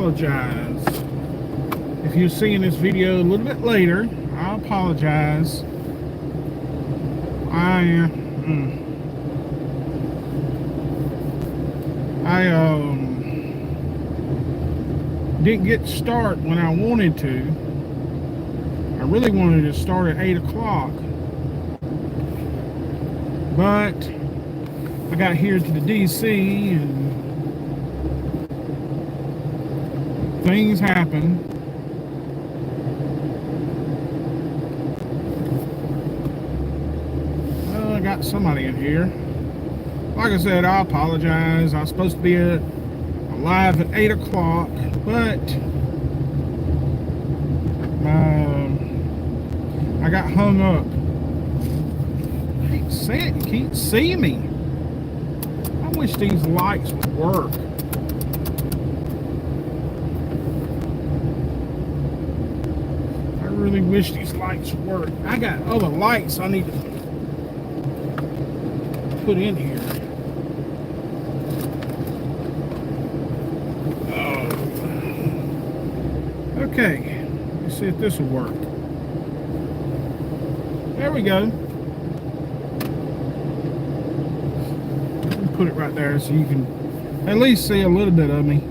apologize. If you're seeing this video a little bit later, I apologize. I didn't get to start when I wanted to. I really wanted to start at 8 o'clock. But I got here to the DC and things happen. Well, I got somebody in here. Like I said, I apologize. I was supposed to be live at 8 o'clock, but I got hung up. I hate saying it, you can't see me. I wish these lights would work. I really wish these lights would work. I got other lights I need to put in here. Okay, let's see if this will work. There we go. Put it right there so you can at least see a little bit of me.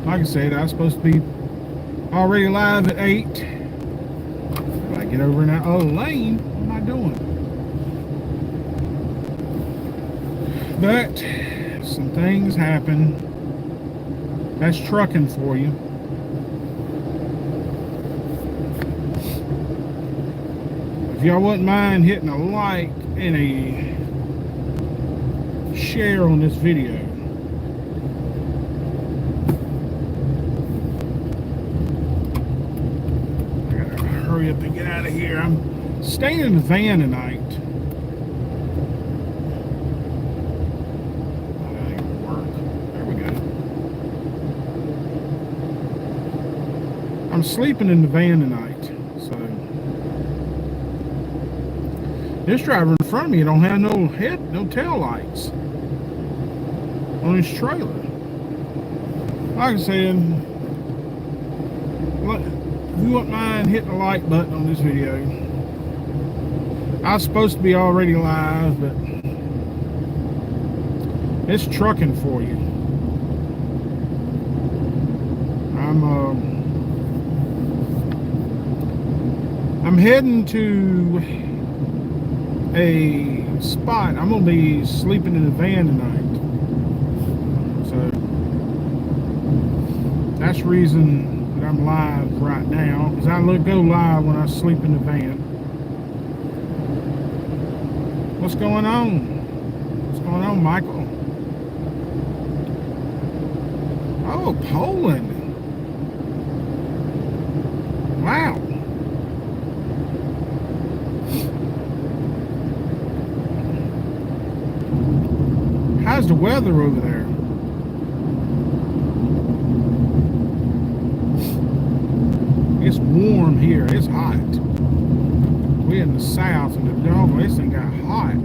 Like I said, I was supposed to be already live at 8. If I get over in that other lane, what am I doing? But some things happen. That's trucking for you. If y'all wouldn't mind hitting a like and a share on this video. I gotta hurry up and get out of here. I'm staying in the van tonight. That ain't gonna work. There we go. I'm sleeping in the van tonight. This driver in front of me don't have no tail lights on his trailer. Like I said, if you wouldn't mind hitting the like button on this video. I was supposed to be already live, but it's trucking for you. I'm heading to a spot. I'm gonna be sleeping in the van tonight, so that's the reason that I'm live right now, because I go live when I sleep in the van. What's going on? What's going on, Michael? Oh, Poland. Wow. How's the weather over there? It's warm here. It's hot. We're in the south, and the dog, this thing got hot.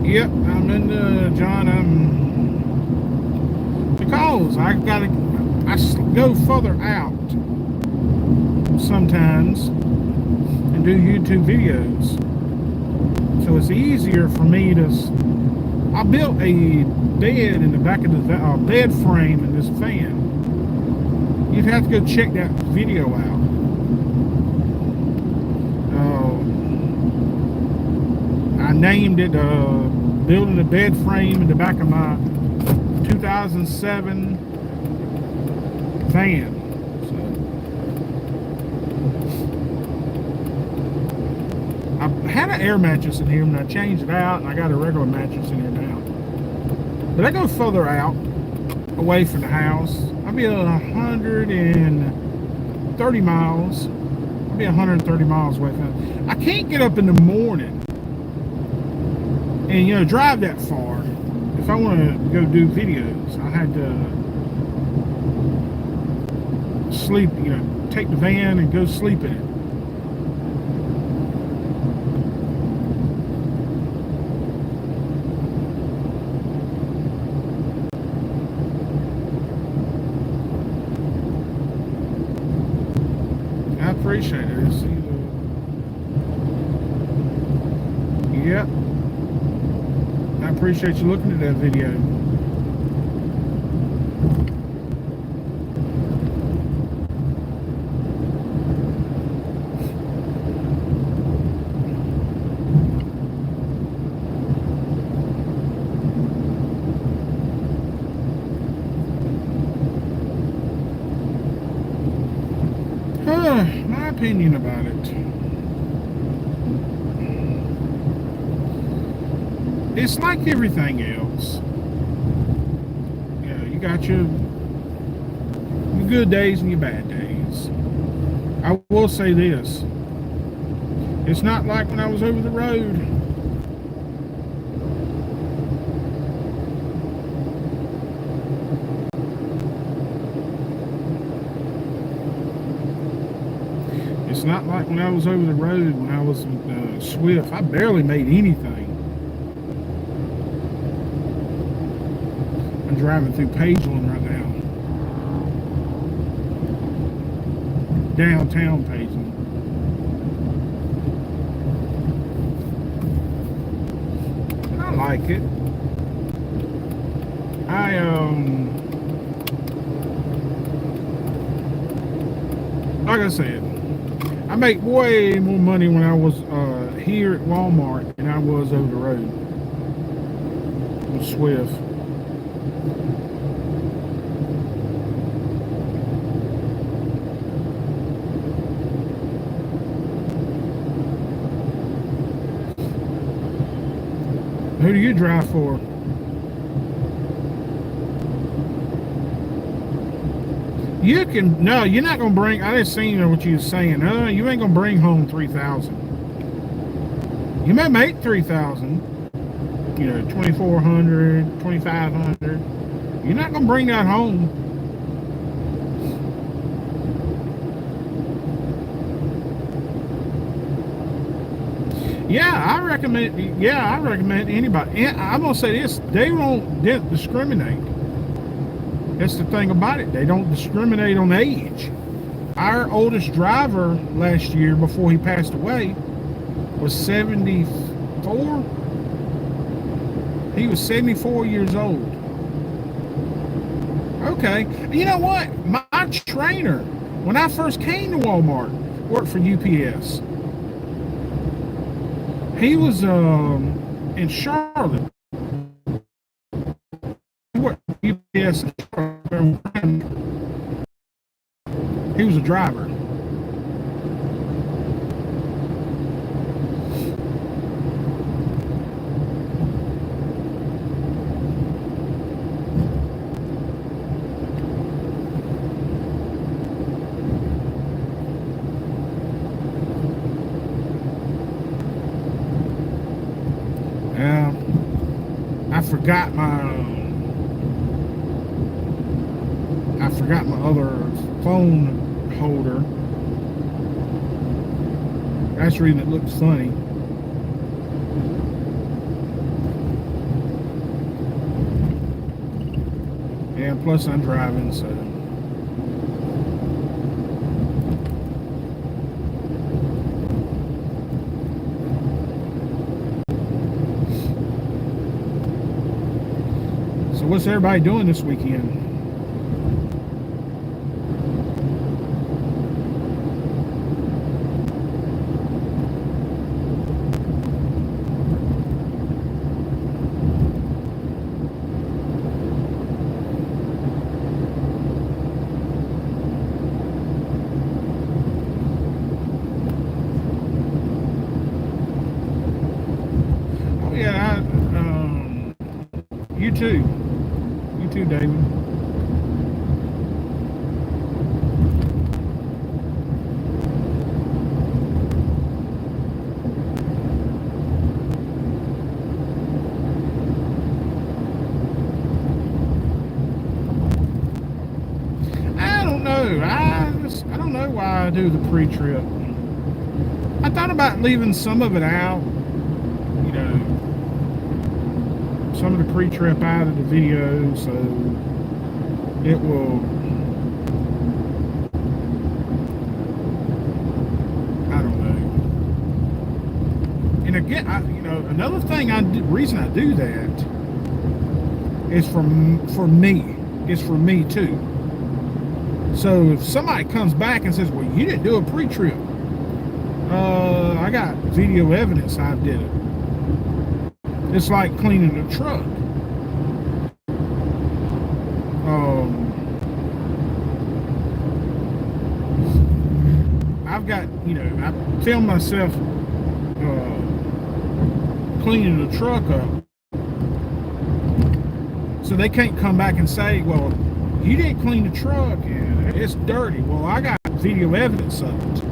Yep, I'm in John. Because I go further out sometimes and do YouTube videos, so it's easier for me to. I built a bed in the back of the bed frame in this van. You'd have to go check that video out. I named it building a bed frame in the back of my 2007 van. I had an air mattress in here and I changed it out, and I got a regular mattress in here now. But I go further out, away from the house. I'll be 130 miles. I'll be 130 miles away from it. I can't get up in the morning and drive that far. If I want to go do videos, I had to sleep, take the van and go sleep in it. I appreciate it. See yep. I appreciate you looking at that video. My opinion about it. It's like everything else. You got your good days and your bad days. I will say this. It's not like when I was over the road. It's not like when I was over the road, when I was with Swift. I barely made anything. I'm driving through Pageland right now. Downtown Pageland. I like it. Like I said, I make way more money when I was here at Walmart than I was over the road with Swift. Who do you drive for? You can, no, you're not going to bring, I just seen what you were saying. No, you ain't going to bring home 3,000. You may make 3,000, 2,400, 2,500. You're not going to bring that home. I recommend anybody. And I'm going to say this, they won't discriminate. That's the thing about it. They don't discriminate on age. Our oldest driver last year, before he passed away, was 74. He was 74 years old. Okay. You know what? My trainer, when I first came to Walmart, worked for UPS. He was in Charlotte. He worked for UPS in Charlotte. He was a driver. I forgot my other phone holder. That's the reason it looks funny. Yeah, plus I'm driving, so. So what's everybody doing this weekend? Oh yeah, you too. You too, David. I don't know. why I do the pre-trip. I thought about leaving some of it out, you know, some of the pre-trip out of the video, so it will, I don't know. And again, you know, another thing reason I do that is for me. It's for me too. So if somebody comes back and says, well, you didn't do a pre-trip, I got video evidence I did it. It's like cleaning a truck. I've got, you know, I filmed myself cleaning the truck up. So they can't come back and say, well, you didn't clean the truck and it's dirty. Well, I got video evidence of it.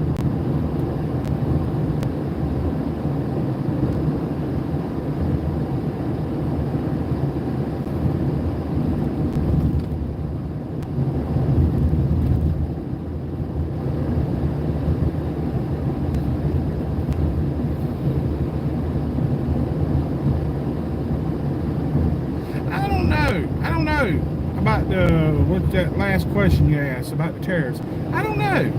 I don't know about what's that last question you asked about the tariffs. I don't know,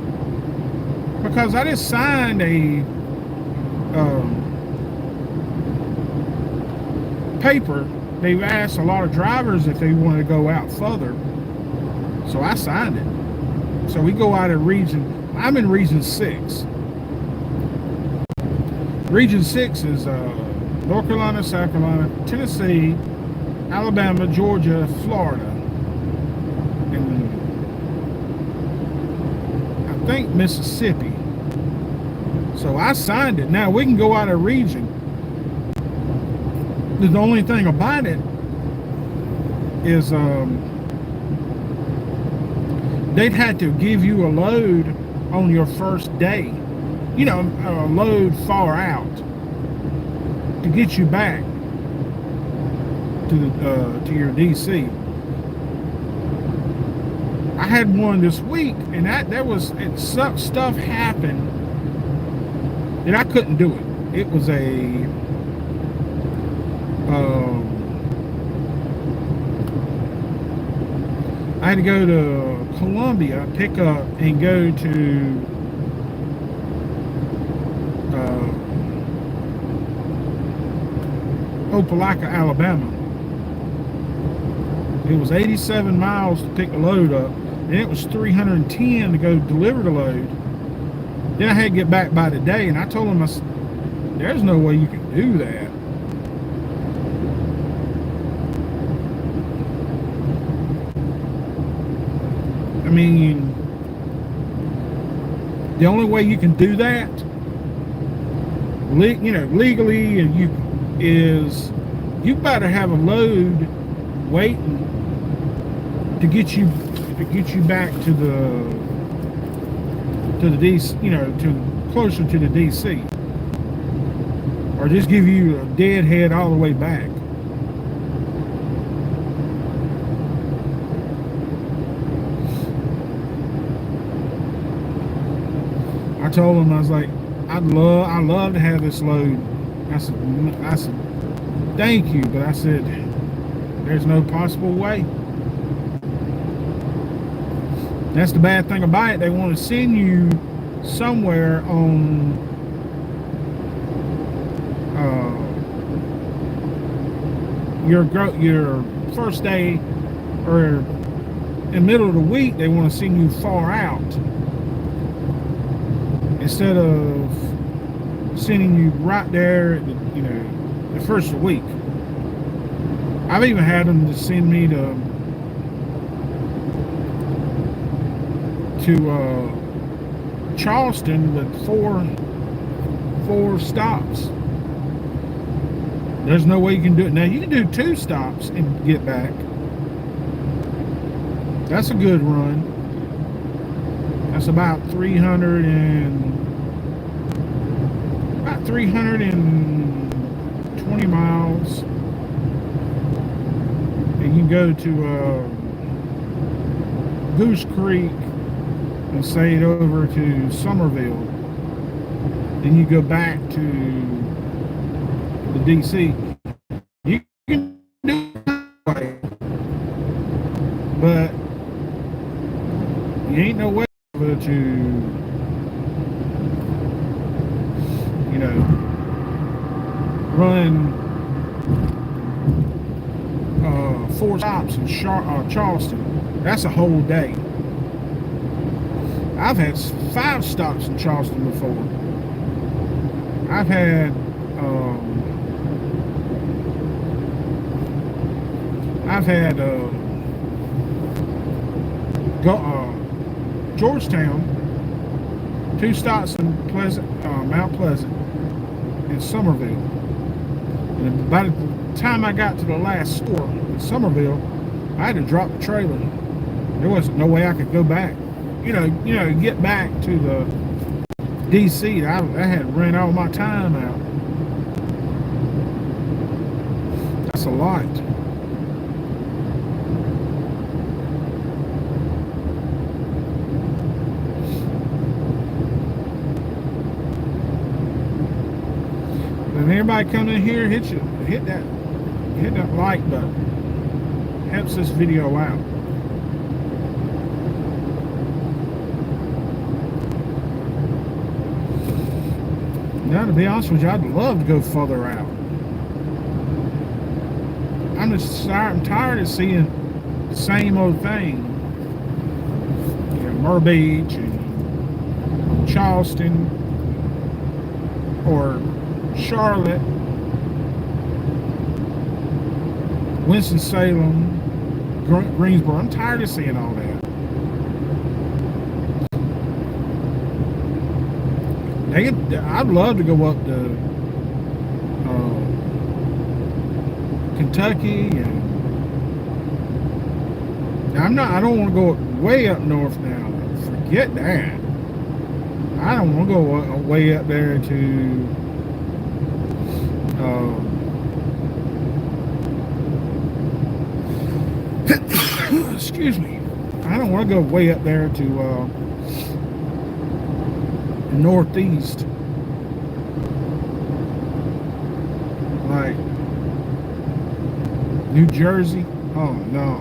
because I just signed a paper. They've asked a lot of drivers if they want to go out further, so I signed it. So we go out of region. I'm in region 6. Region 6 is North Carolina, South Carolina, Tennessee, Alabama, Georgia, Florida, and I think Mississippi. So I signed it. Now we can go out of region. The only thing about it is they'd had to give you a load on your first day. You know, a load far out to get you back to your DC. I had one this week, and stuff happened that I couldn't do it. It was I had to go to Columbia, pick up and go to Opelika, Alabama. It was 87 miles to pick the load up, and it was 310 to go deliver the load. Then I had to get back by the day, and I told him, there's no way you can do that. I mean, the only way you can do that, you know, legally, and is you better have a load waiting to get you back to the DC, you know, to closer to the DC, or just give you a deadhead all the way back. I told him, I was like, I love to have this load. I said, thank you, but I said, there's no possible way. That's the bad thing about it. They want to send you somewhere on your first day, or in the middle of the week. They want to send you far out instead of sending you right there at the, you know, the first of the week. I've even had them to send me to Charleston with four stops. There's no way you can do it. Now you can do 2 stops and get back. That's a good run. That's about 320 miles. And you can go to Goose Creek and say it over to Somerville. Then you go back to the DC. You can do it that way, but you ain't no way to, you know, run 4 stops in Charleston. That's a whole day. I've had 5 stops in Charleston before. I've had Georgetown, 2 stops in Mount Pleasant, and Somerville. And by the time I got to the last store in Somerville, I had to drop the trailer. There wasn't no way I could go back. You know, get back to the DC. I had ran all my time out. That's a lot. And everybody come in here, hit that like button. Helps this video out. Now, to be honest with you, I'd love to go further out. I'm tired of seeing the same old thing. You know, Myrtle Beach and Charleston or Charlotte, Winston-Salem, Greensboro. I'm tired of seeing all that. I'd love to go up to Kentucky, and I don't want to go way up north now. Forget that. I don't want to go way up there to excuse me. I don't want to go way up there to northeast, like New Jersey. Oh no,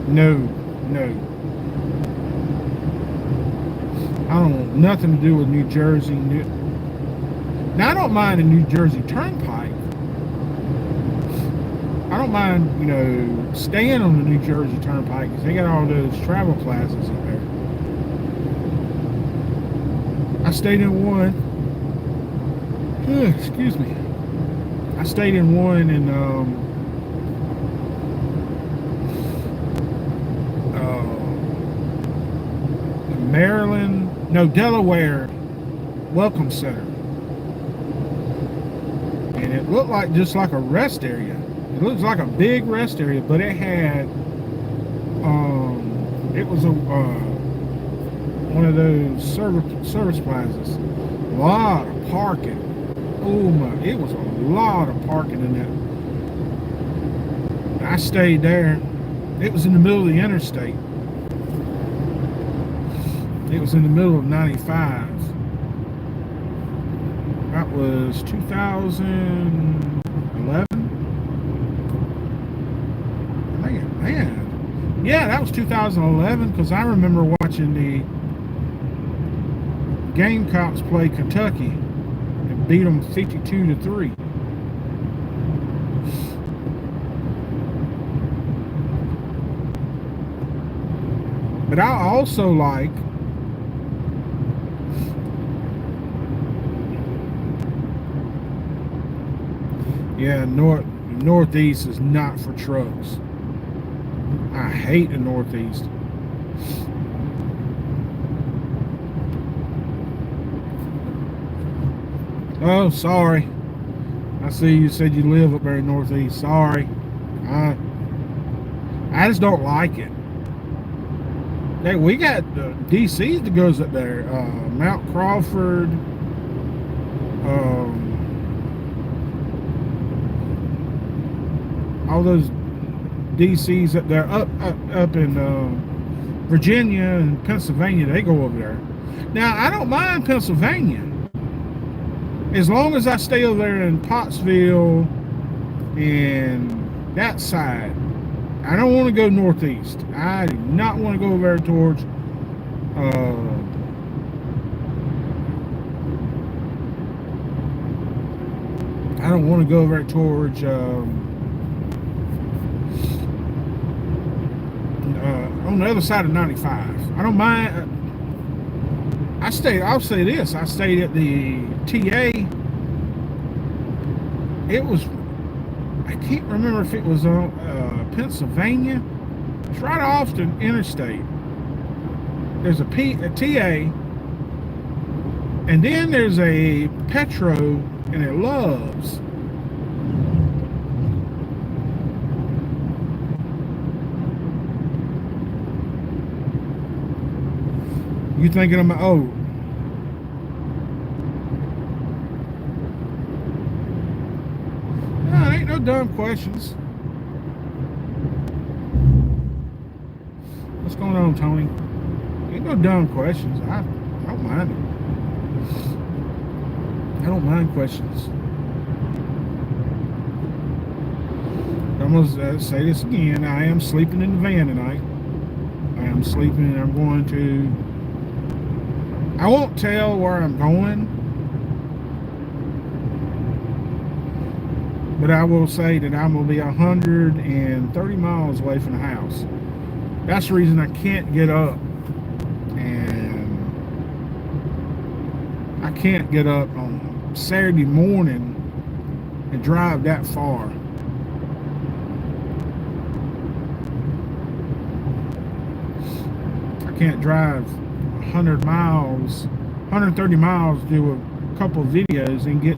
no. I don't want nothing to do with New Jersey. Now I don't mind the New Jersey Turnpike. I don't mind, you know, staying on the New Jersey Turnpike because they got all those travel plazas up there. I stayed in one. Excuse me. I stayed in one in Maryland, no, Delaware Welcome Center, and it looked like just like a rest area. It looks like a big rest area, but it had it was a one of those service plazas. A lot of parking. Oh my, it was a lot of parking in that. I stayed there. It was in the middle of the interstate. It was in the middle of 95. That was 2011. Man. Yeah, that was 2011 because I remember watching the Gamecocks play Kentucky and beat them 52-3. But I also like Northeast is not for trucks. I hate the Northeast. Oh, sorry. I see you said you live up there in Northeast. Sorry. I just don't like it. Hey, we got DC's that goes up there. Mount Crawford. All those DC's up there, up in Virginia and Pennsylvania, they go over there. Now, I don't mind Pennsylvania as long as I stay over there in Pottsville and that side. I don't want to go northeast. I do not want to go over there towards I don't want to go over there towards on the other side of 95. I don't mind. I'll say this. I stayed at the TA. It was, I can't remember if it was on Pennsylvania. It's right off the interstate. There's a TA, and then there's a Petro, and it Loves. You thinking I'm old? No, ain't no dumb questions. What's going on, Tony? Ain't no dumb questions. I don't mind it. I don't mind questions. I'm gonna say this again. I am sleeping in the van tonight. I am sleeping, and I'm going to. I won't tell where I'm going, but I will say that I'm going to be 130 miles away from the house. That's the reason I can't get up, and I can't get up on Saturday morning and drive that far. I can't drive 100 miles, 130 miles, do a couple of videos and get,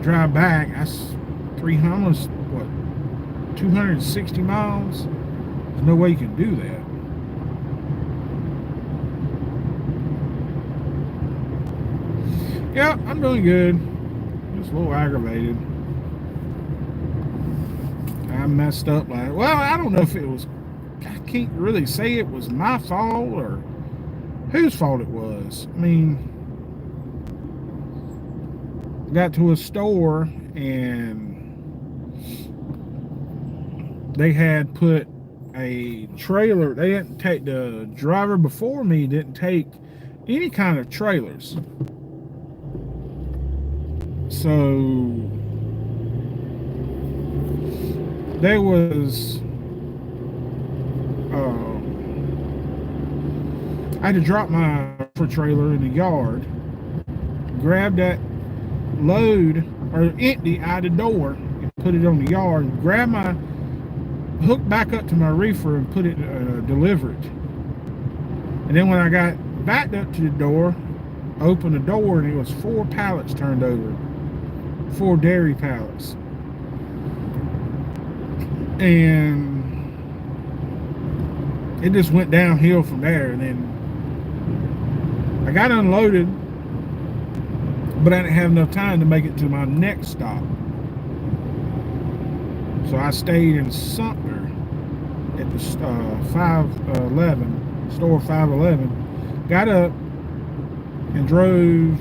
drive back. That's 260 miles. There's no way you can do that. Yeah, I'm doing good. Just a little aggravated. I messed up. Well, I don't know if it was, I can't really say it was my fault or whose fault it was. I mean, got to a store and they had put a trailer. They didn't take, the driver before me didn't take any kind of trailers. So there was I had to drop my trailer in the yard, grab that load or empty out the door and put it on the yard, grab my hook back up to my reefer and put it deliver it. And then when I got backed up to the door, opened the door, and it was 4 pallets turned over, 4 dairy pallets. And it just went downhill from there. And then I got unloaded, but I didn't have enough time to make it to my next stop. So I stayed in Sumter at the 511, store 511, got up and drove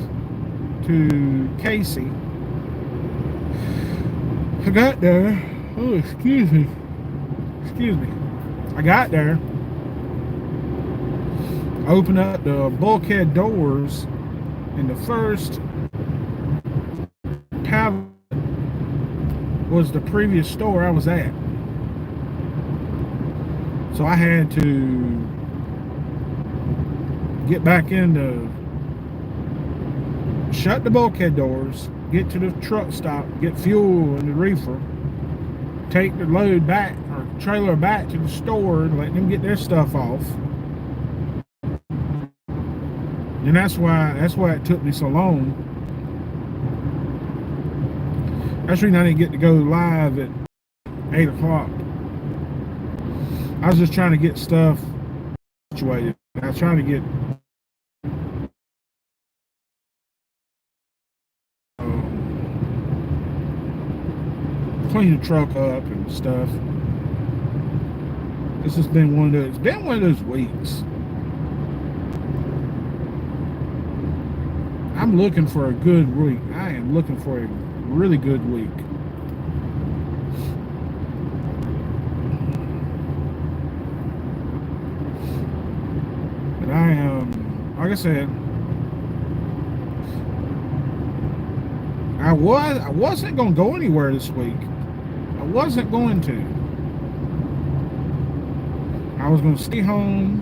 to Casey. I got there, oh, excuse me. I got there, opened up the bulkhead doors, and the first pallet was the previous store I was at. So I had to get back in shut the bulkhead doors, get to the truck stop, get fuel in the reefer, take the load back or trailer back to the store and let them get their stuff off. And that's why it took me so long. That's the reason I didn't get to go live at 8 o'clock. I was just trying to get stuff situated. I was trying to get clean the truck up and stuff. This has been it's been one of those weeks. I'm looking for a good week. I am looking for a really good week. But I am, like I said, I wasn't going to go anywhere this week. I wasn't going to. I was going to stay home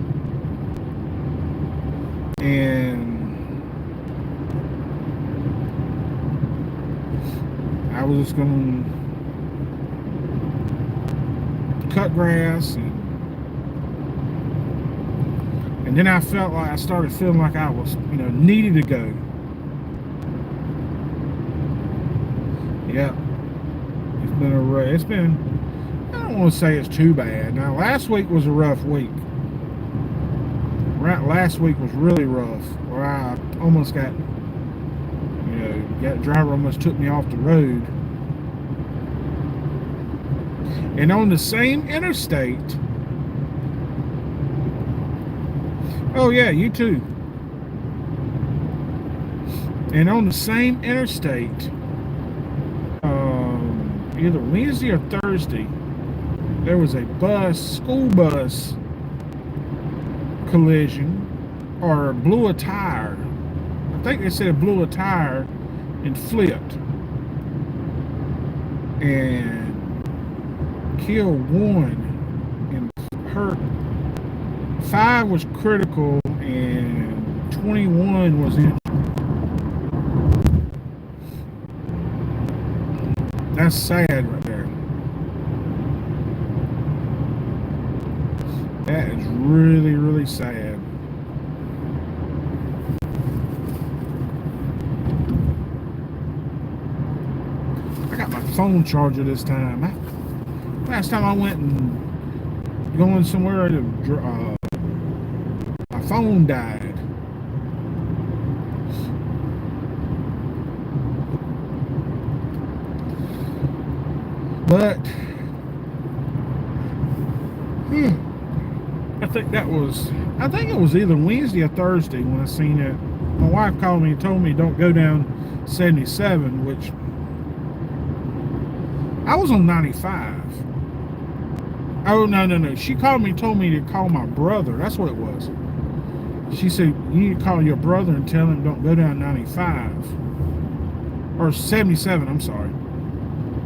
and I was just going to cut grass and then I started feeling like I was, needed to go. Yeah, it's been, I don't want to say it's too bad. Now, last week was a rough week. Last week was really rough, where I almost got, that driver almost took me off the road. And on the same interstate, oh yeah, you too. And on the same interstate, either Wednesday or Thursday, there was a school bus collision, or blew a tire. I think they said it blew a tire and flipped and killed one and hurt 5 was critical and 21 was injured. That's sad right there. That is really, really sad. I got my phone charger this time. Last time I went and going somewhere, my phone died. But I think it was either Wednesday or Thursday when I seen it. My wife called me and told me don't go down 77, which I was on 95. Oh, no. She called me and told me to call my brother. That's what it was. She said, you need to call your brother and tell him don't go down 95. Or 77, I'm sorry.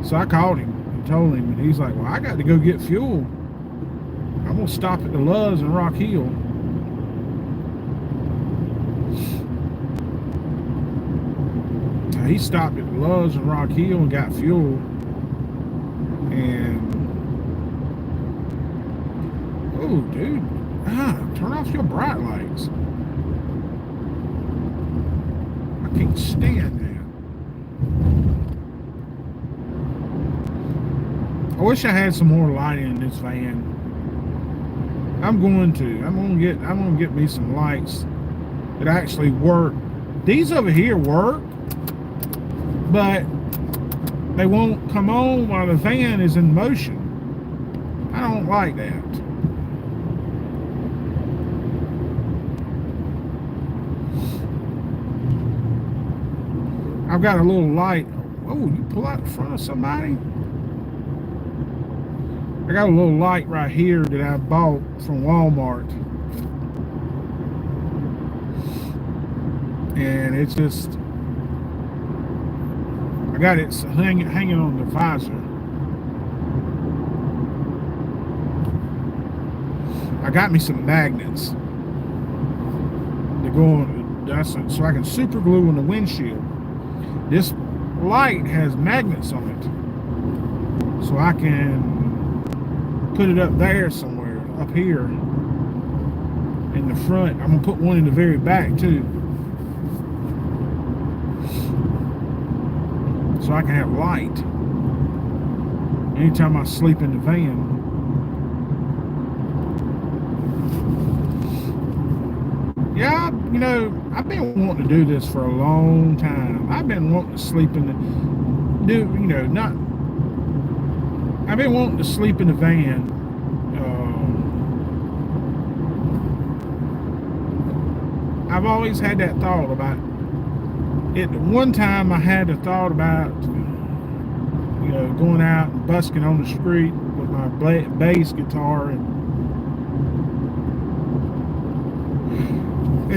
So I called him and told him, and he's like, well, I got to go get fuel. I'm going to stop at the Love's in Rock Hill. He stopped at the Love's in Rock Hill and got fuel. And oh, dude, turn off your bright lights. I can't stand that. I wish I had some more lighting in this van. I'm gonna get me some lights that actually work. These over here work, but they won't come on while the van is in motion. I don't like that. I've got a little light. Oh, you pull out in front of somebody? I got a little light right here that I bought from Walmart. And it's just, I got it hanging on the visor. I got me some magnets. They're going, so I can super glue on the windshield. This light has magnets on it. So I can put it up there somewhere, up here in the front. I'm gonna put one in the very back too, so I can have light anytime I sleep in the van. Yeah, I've been wanting to do this for a long time. I've been wanting to sleep in I've been wanting to sleep in the van I've always had that thought about it. One time I had the thought about, going out and busking on the street with my bass guitar, and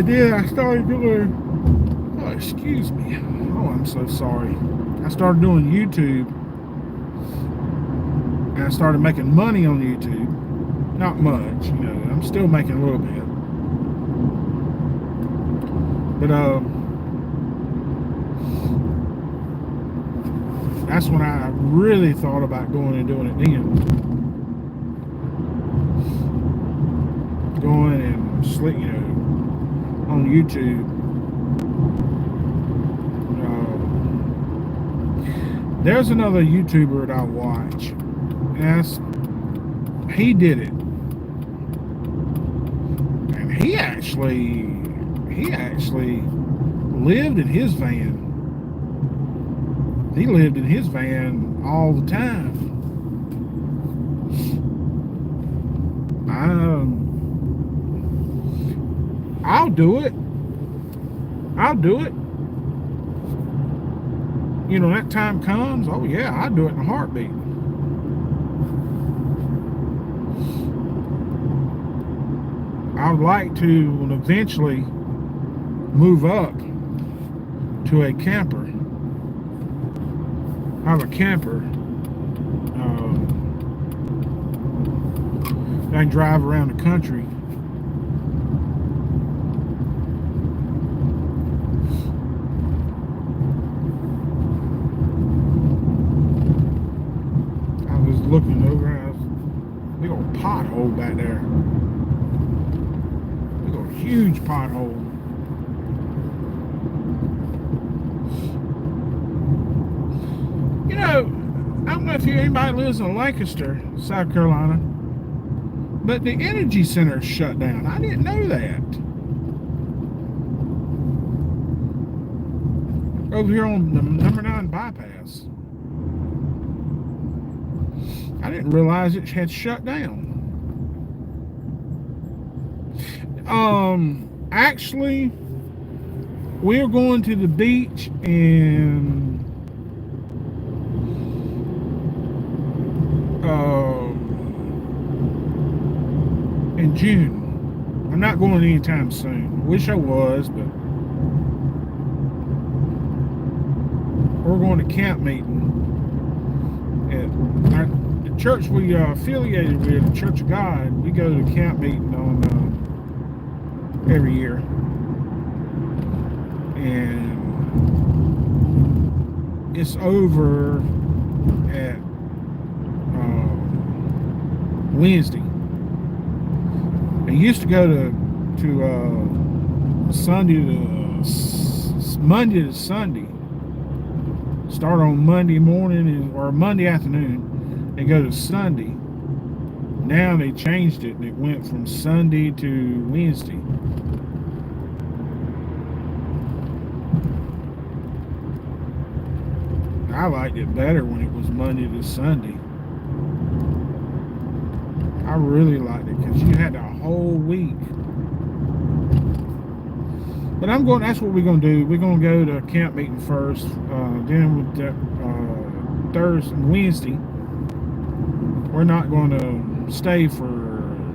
then I started doing, oh, excuse me. Oh, I'm so sorry. I started doing YouTube, and I started making money on YouTube. Not much, I'm still making a little bit. But that's when I really thought about going and doing it then. Going and on YouTube. There's another YouTuber that I watch. He did it. And he actually lived in his van. He lived in his van all the time. I'll do it. That time comes, oh yeah, I'll do it in a heartbeat. I would like to eventually move up to a camper. I have a camper. I can drive around the country. I was looking over, big old pothole back there. Big old huge pothole. I don't know if anybody lives in Lancaster, South Carolina, but the energy center is shut down. I didn't know that. Over here on the number 9 bypass. I didn't realize it had shut down. Actually, we're going to the beach in June. I'm not going anytime soon. Wish I was, but we're going to camp meeting at the church we affiliated with, the Church of God. We go to camp meeting on every year, and it's over at Wednesday. I used to go to Monday to Sunday. Start on Monday morning or Monday afternoon and go to Sunday. Now they changed it and it went from Sunday to Wednesday. I liked it better when it was Monday to Sunday. I really liked it because you had a whole week. But that's what we're going to do. We're going to go to camp meeting first. Then with Thursday and Wednesday, we're not going to stay for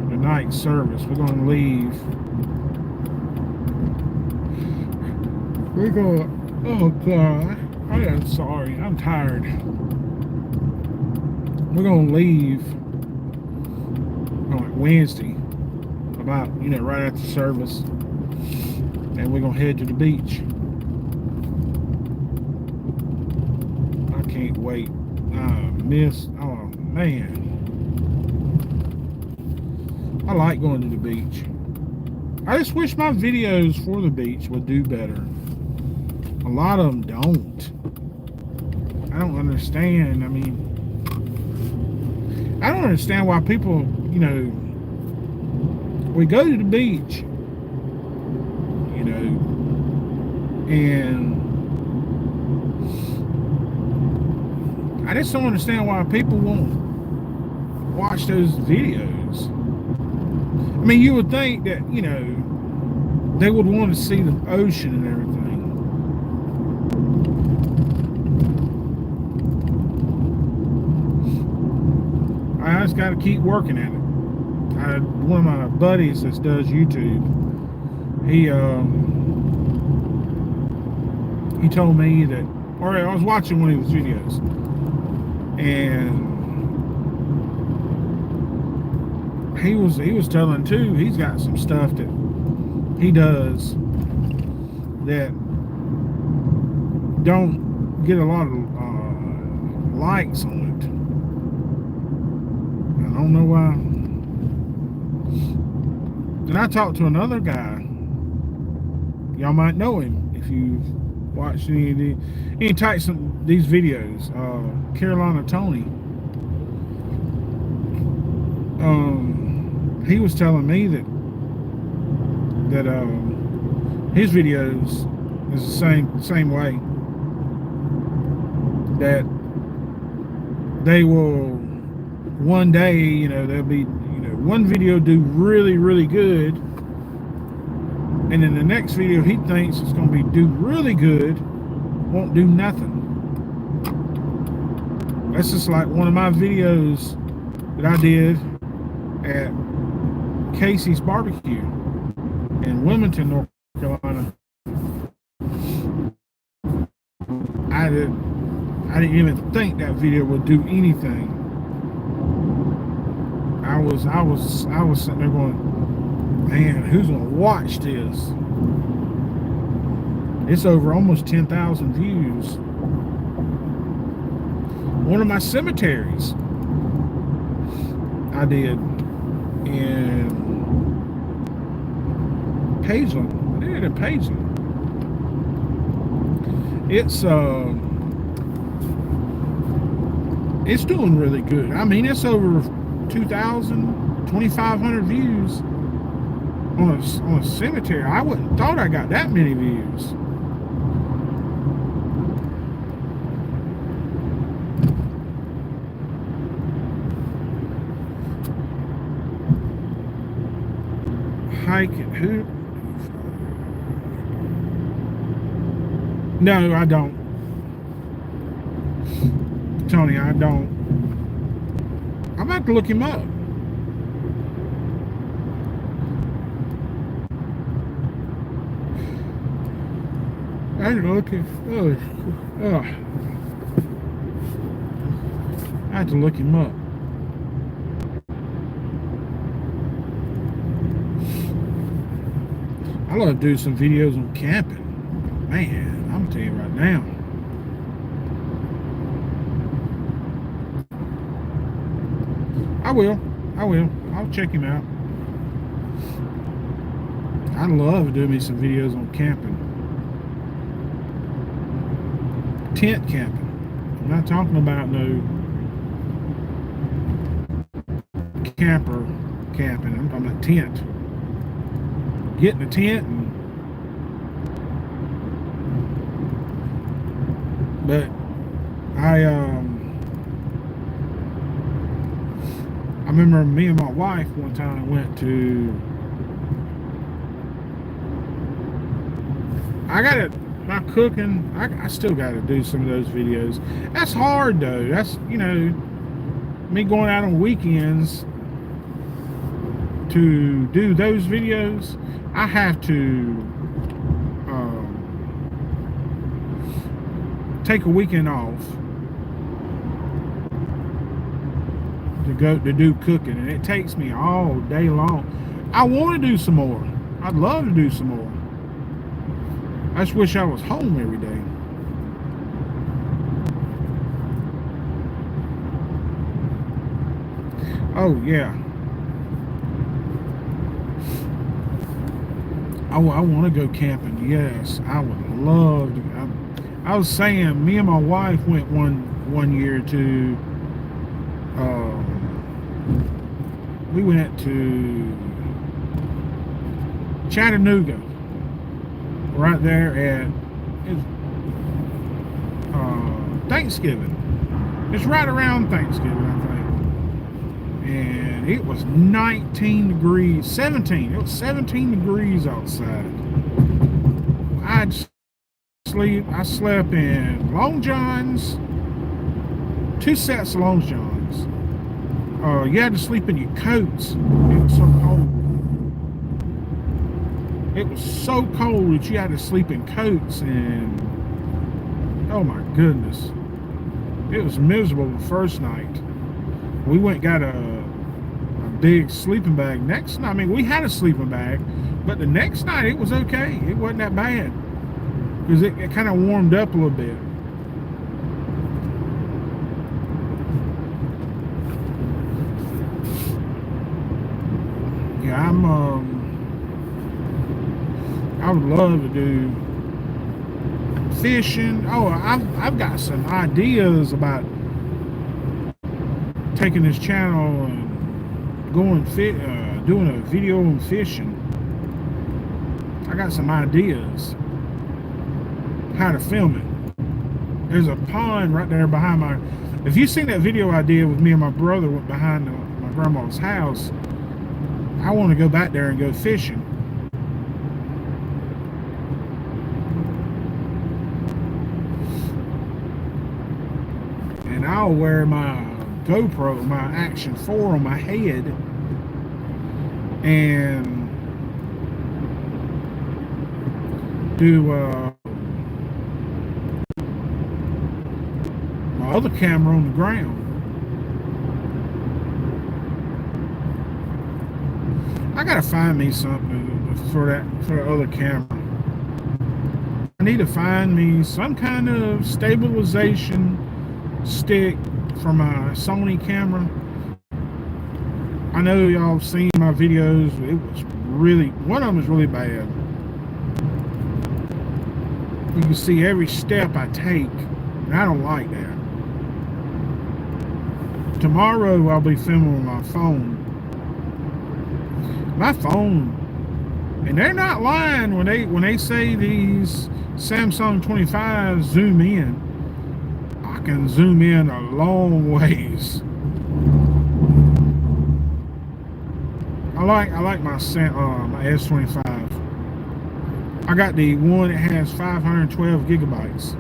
the night service. We're going to leave. We're going, oh God, I am sorry, I'm tired. We're going to leave on Wednesday, about, right after service. And we're going to head to the beach. I can't wait. Oh man. I like going to the beach. I just wish my videos for the beach would do better. A lot of them don't. I don't understand. I mean, I don't understand why people, we go to the beach, and I just don't understand why people won't watch those videos. I mean, you would think that, they would want to see the ocean and everything. I just got to keep working at it. One of my buddies that does YouTube, he told me that, or I was watching one of his videos, and he was telling too, he's got some stuff that he does that don't get a lot of likes on it. I don't know why. And I talked to another guy. Y'all might know him if you've watched any of these videos. Carolina Tony. He was telling me that his videos is the same way. That they will one day, there'll be one video do really, really good, and then the next video he thinks it's going to do really good, won't do nothing. That's just like one of my videos that I did at Casey's Barbecue in Wilmington, North Carolina. I didn't even think that video would do anything. I was sitting there going, man, who's gonna watch this? It's over almost 10,000 views. One of my cemeteries I did in Pageland. I did it in Pageland. It's doing really good. I mean, it's over 2,000, 2,500 views on a cemetery. I wouldn't thought I got that many views. Hiking who? No, I don't. Tony, I don't. I'm about to look him up. I had to look him. Oh. I had to look him up. I love to do some videos on camping. Man, I'm gonna tell you right now. I will. I'll check him out. I'd love to do me some videos on camping. Tent camping. I'm not talking about no camper camping. I'm talking about tent. Getting a tent but I remember me and my wife one time went to, my cooking, I still got to do some of those videos. That's hard though. That's, me going out on weekends to do those videos. I have to take a weekend off to do cooking, and it takes me all day long. I want to do some more. I'd love to do some more. I just wish I was home every day. Oh yeah, I want to go camping. Yes, I would love to. I was saying, me and my wife went one year to. We went to Chattanooga, right there at Thanksgiving. It's right around Thanksgiving, I think. And it was 19 degrees, 17. It was 17 degrees outside. sleep. I slept in Long Johns, 2 sets of Long Johns. You had to sleep in your coats. It was so cold. It was so cold that you had to sleep in coats, and oh my goodness, it was miserable the first night. We went and got a big sleeping bag. We had a sleeping bag, but the next night it was okay. It wasn't that bad because it kind of warmed up a little bit. Yeah, I would love to do fishing. Oh, I've got some ideas about taking this channel and doing a video on fishing. I got some ideas how to film it. There's a pond right there behind my. If you've seen that video I did with me and my brother went behind my grandma's house, I want to go back there and go fishing. And I'll wear my GoPro, my Action 4 on my head, and do my other camera on the ground. I gotta find me something for the other camera. I need to find me some kind of stabilization stick for my Sony camera. I know y'all have seen my videos. It was really, one of them was really bad. You can see every step I take, and I don't like that. Tomorrow I'll be filming with my phone. My phone, and they're not lying when they say these Samsung 25s zoom in. I can zoom in a long ways. I like my S25. I got the one that has 512 gigabytes.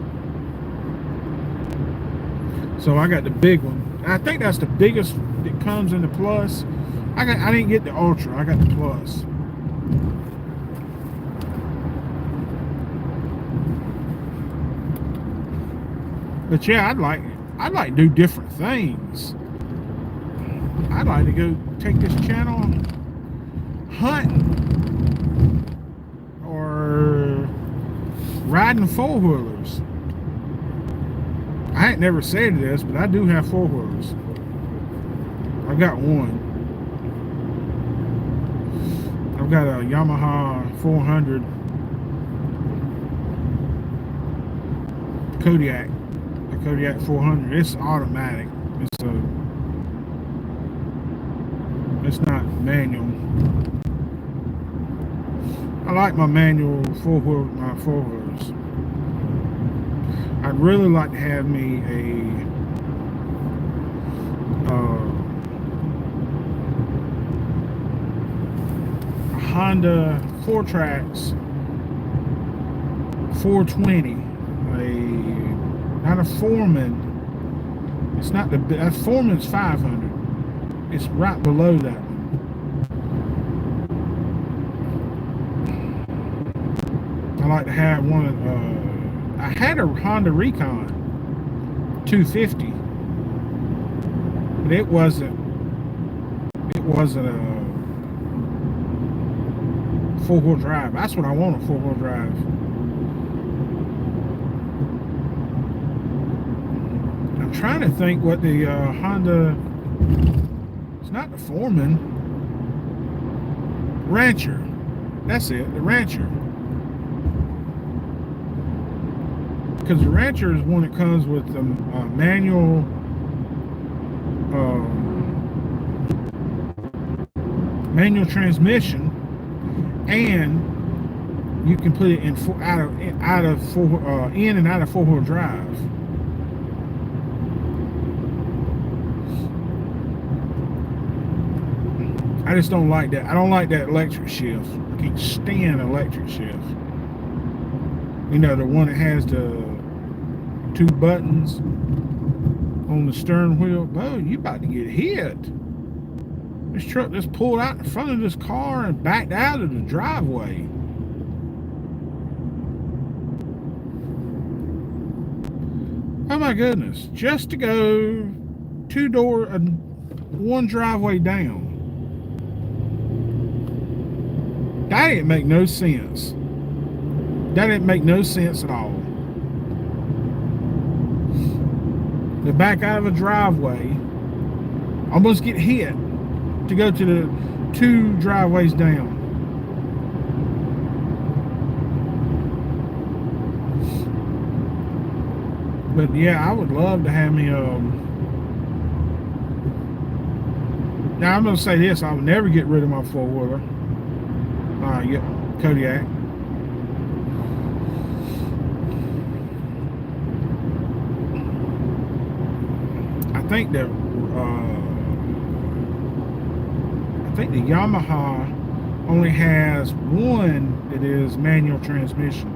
So I got the big one. I think that's the biggest that comes in the Plus. I didn't get the Ultra. I got the Plus. But yeah, I'd like to do different things. I'd like to go take this channel hunting or riding four-wheelers. I ain't never said this, but I do have four-wheelers. I've got one. I've got a Yamaha 400 Kodiak. A Kodiak 400. It's automatic. It's not manual. I like my manual four-wheelers. I'd really like to have me a Honda 4Trax 420, not a Foreman. It's not that Foreman's 500. It's right below that one. I like to have one. I had a Honda Recon 250, but it wasn't a four-wheel drive. That's what I want, a four-wheel drive. I'm trying to think what the Honda, it's not the Foreman, Rancher. That's it, the Rancher. Because the Rancher is one that comes with the manual transmission, and you can put it in in and out of four-wheel drive. I just don't like that. I don't like that electric shift. I can't stand electric shift. You know, the one that has the two buttons on the stern wheel. Oh, you about to get hit. This truck just pulled out in front of this car and backed out of the driveway. Oh my goodness. Just to go one driveway down. That didn't make no sense. That didn't make no sense at all. To back out of a driveway, almost get hit to go to the two driveways down. But yeah, I would love to have me now I'm gonna say this, I would never get rid of my four-wheeler. Yeah, Kodiak. I think the Yamaha only has one that is manual transmission.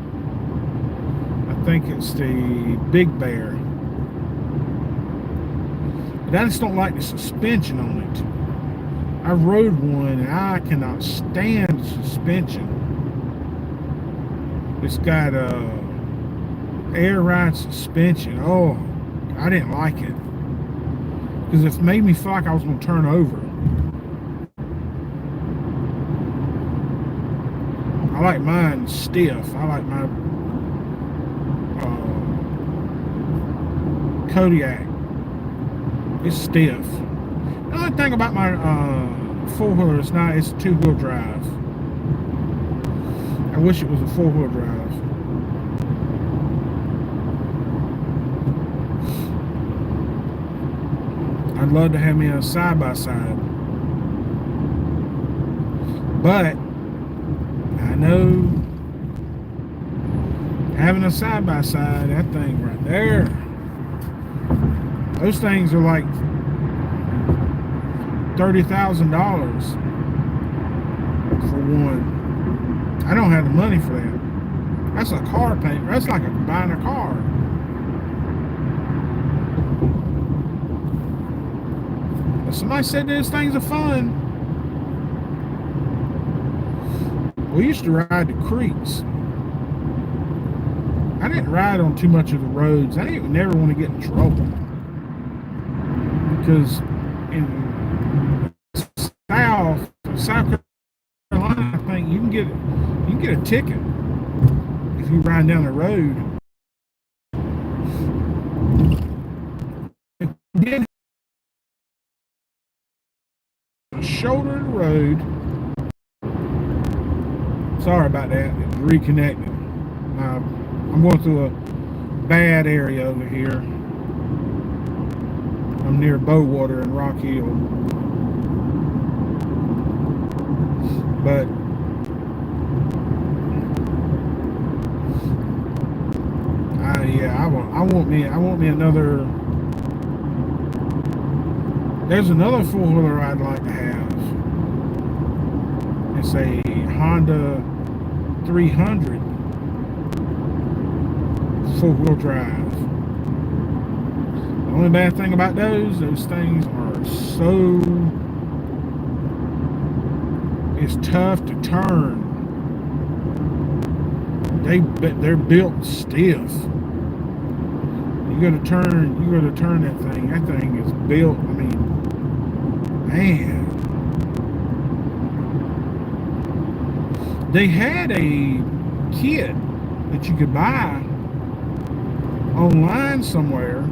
I think it's the Big Bear. But I just don't like the suspension on it. I rode one and I cannot stand the suspension. It's got air ride suspension. Oh, I didn't like it. Because it made me feel like I was going to turn over. I like mine stiff. I like my Kodiak. It's stiff. The only thing about my four-wheeler is it's two-wheel drive. I wish it was a four-wheel drive. I'd love to have me a side-by-side. But I know having a side-by-side, that thing right there, those things are like $30,000 for one. I don't have the money for that. That's a car payment. That's like buying a car. But somebody said those things are fun. We used to ride the creeks. I didn't ride on too much of the roads. I didn't never want to get in trouble. Because in South Carolina, I think you can get a ticket if you ride down the road. Again, the shoulder of the road. Sorry about that. It's reconnecting. I'm going through a bad area over here. I'm near Bowater and Rock Hill. But I want me another. There's another four-wheeler I'd like to have. It's a Honda 300 four-wheel drive. The only bad thing about those things are it's tough to turn. They're built stiff. You go to turn that thing. That thing is built. I mean, man. They had a kit that you could buy online somewhere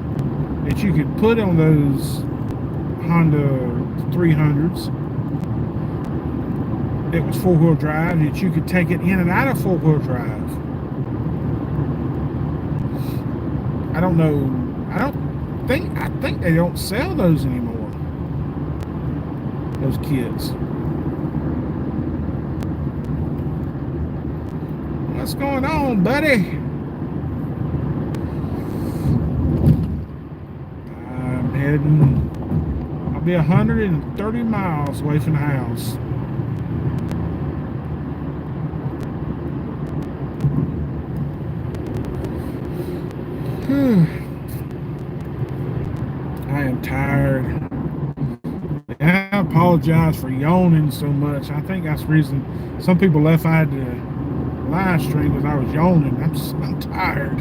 that you could put on those Honda 300s. It was four-wheel drive, that you could take it in and out of four-wheel drive. I don't know. I think they don't sell those anymore. Those kits. What's going on, buddy? I'm heading. I'll be 130 miles away from the house. I am tired. And I apologize for yawning so much. I think that's the reason some people left. I had to live stream because I was yawning. I'm tired.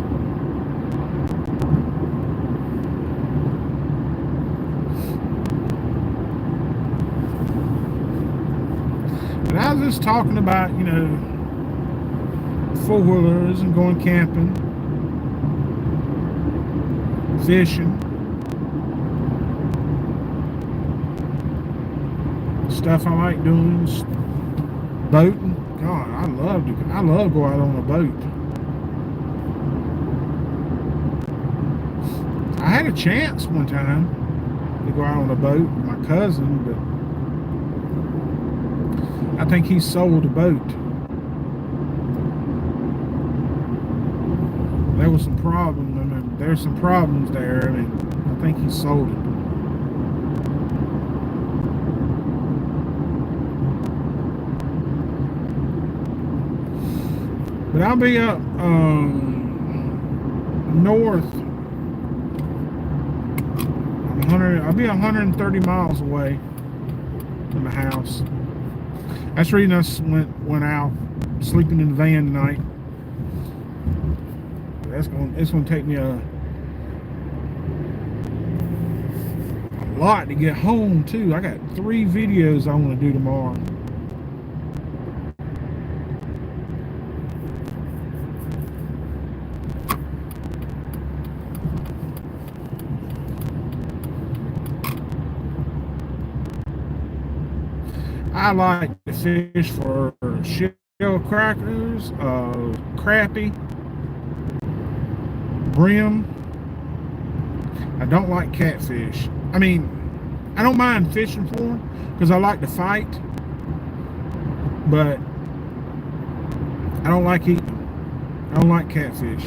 But I was just talking about, four-wheelers and going camping, fishing, stuff I like doing, boating. God, I love going out on a boat. I had a chance one time to go out on a boat with my cousin, but I think he sold the boat. There was some problems. There's some problems there. I think he sold it. But I'll be up north. I'll be 130 miles away from the house. That's the reason I went out sleeping in the van tonight. It's gonna take me a lot to get home too. I got 3 videos I want to do tomorrow. I like to fish for shell crackers, crappie, brim. I don't like catfish. I don't mind fishing for them because I like to fight, but I don't like eating them. I don't like catfish.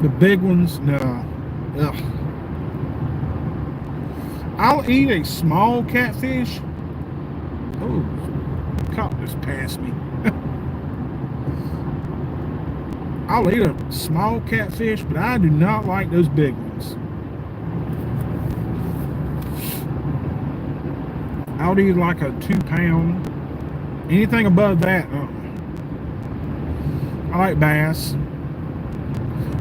The big ones, no. Ugh. I'll eat a small catfish. Oh, caught this past me. I'll eat a small catfish, but I do not like those big ones. I'll eat like a 2-pound. Anything above that, I like bass.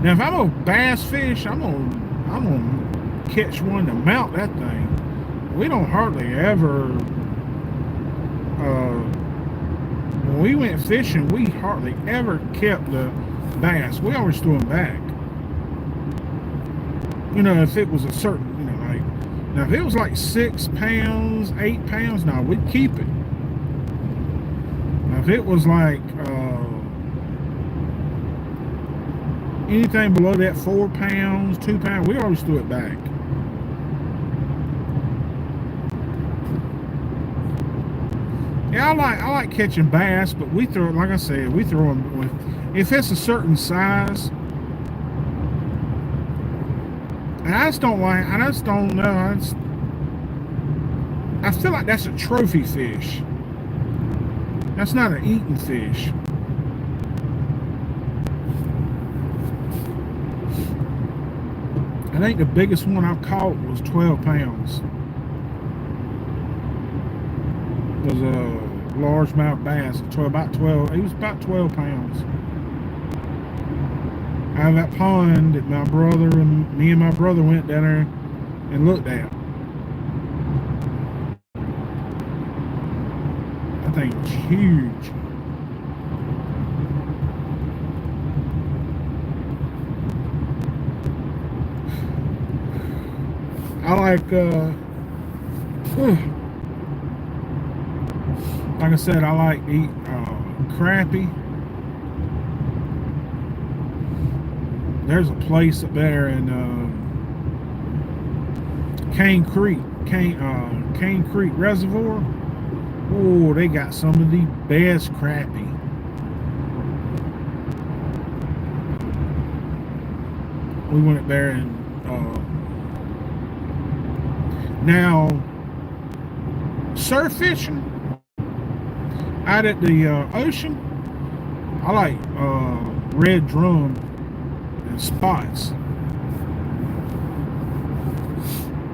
Now, if I'm a bass fish, I'm gonna catch one to mount that thing. We don't hardly ever. When we went fishing, we hardly ever kept the bass. We always threw them back. If it was a certain, now if it was like 6 pounds, 8 pounds, no, we'd keep it. Now if it was like anything below that 4 pounds, 2 pounds, we always threw it back. Yeah, I like catching bass, but we throw, like I said, we throw them with, if it's a certain size. And I just don't know. I feel like that's a trophy fish. That's not an eating fish. I think the biggest one I caught was 12 pounds. It was a largemouth bass. He was about 12 pounds. Out of that pond that me and my brother went down there and looked at. That thing's huge. I like I said, I like to eat crappie. There's a place up there in Cane Creek Reservoir. Oh, they got some of the best crappie. We went up there and now surf fishing out at the ocean. I like red drum and spots.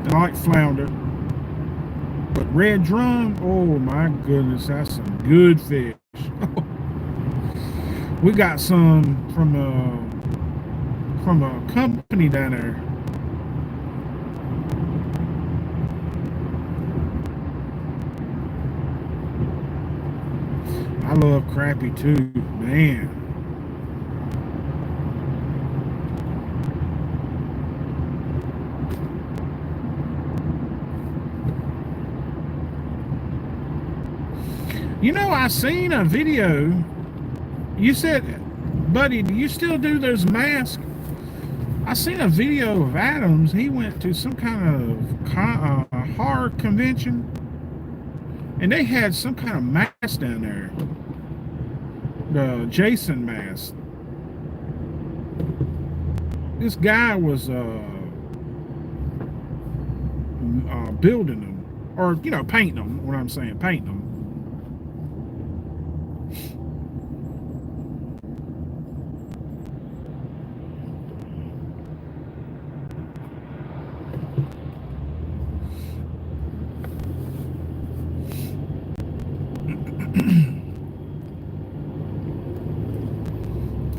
I like flounder. But red drum, oh my goodness, that's some good fish. We got some from a company down there. I love crappie too, man. You know, I seen a video. You said, buddy, do you still do those masks? I seen a video of Adams. He went to some kind of horror convention, and they had some kind of mask down there. The Jason mask. This guy was building them, or painting them. What I'm saying, painting them.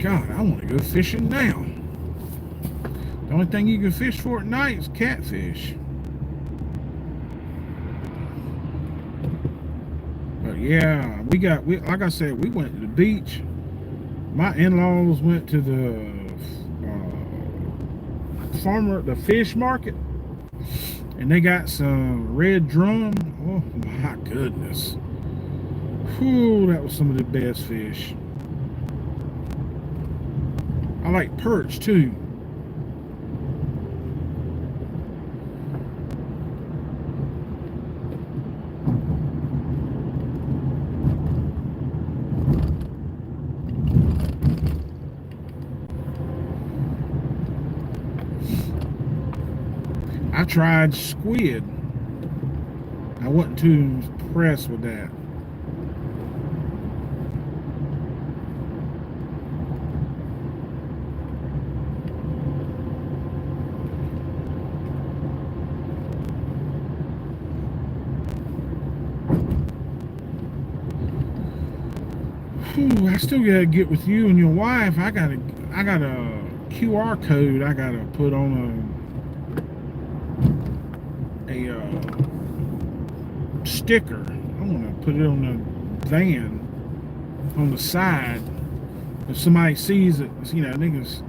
God, I want to go fishing now. The only thing you can fish for at night is catfish. But yeah, like I said, we went to the beach. My in-laws went to the the fish market, and they got some red drum. Oh my goodness. Whew, that was some of the best fish. I like perch too. I tried squid. I wasn't too impressed with that. Whew, I still gotta get with you and your wife. I got a QR code I gotta put on a sticker. I want to put it on the van on the side. If somebody sees it, niggas,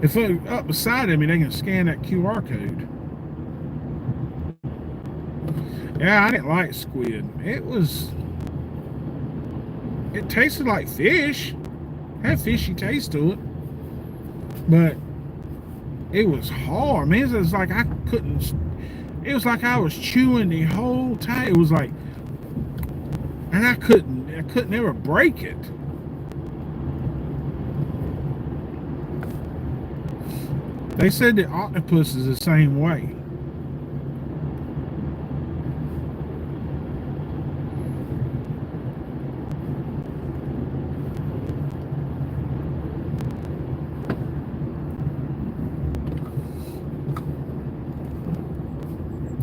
if they're up beside of me, they can scan that QR code. Yeah, I didn't like squid. It tasted like fish. Had fishy taste to it. But it was hard, man. It was like I couldn't. It was like I was chewing the whole time. It was like, and I couldn't ever break it. They said that octopus is the same way.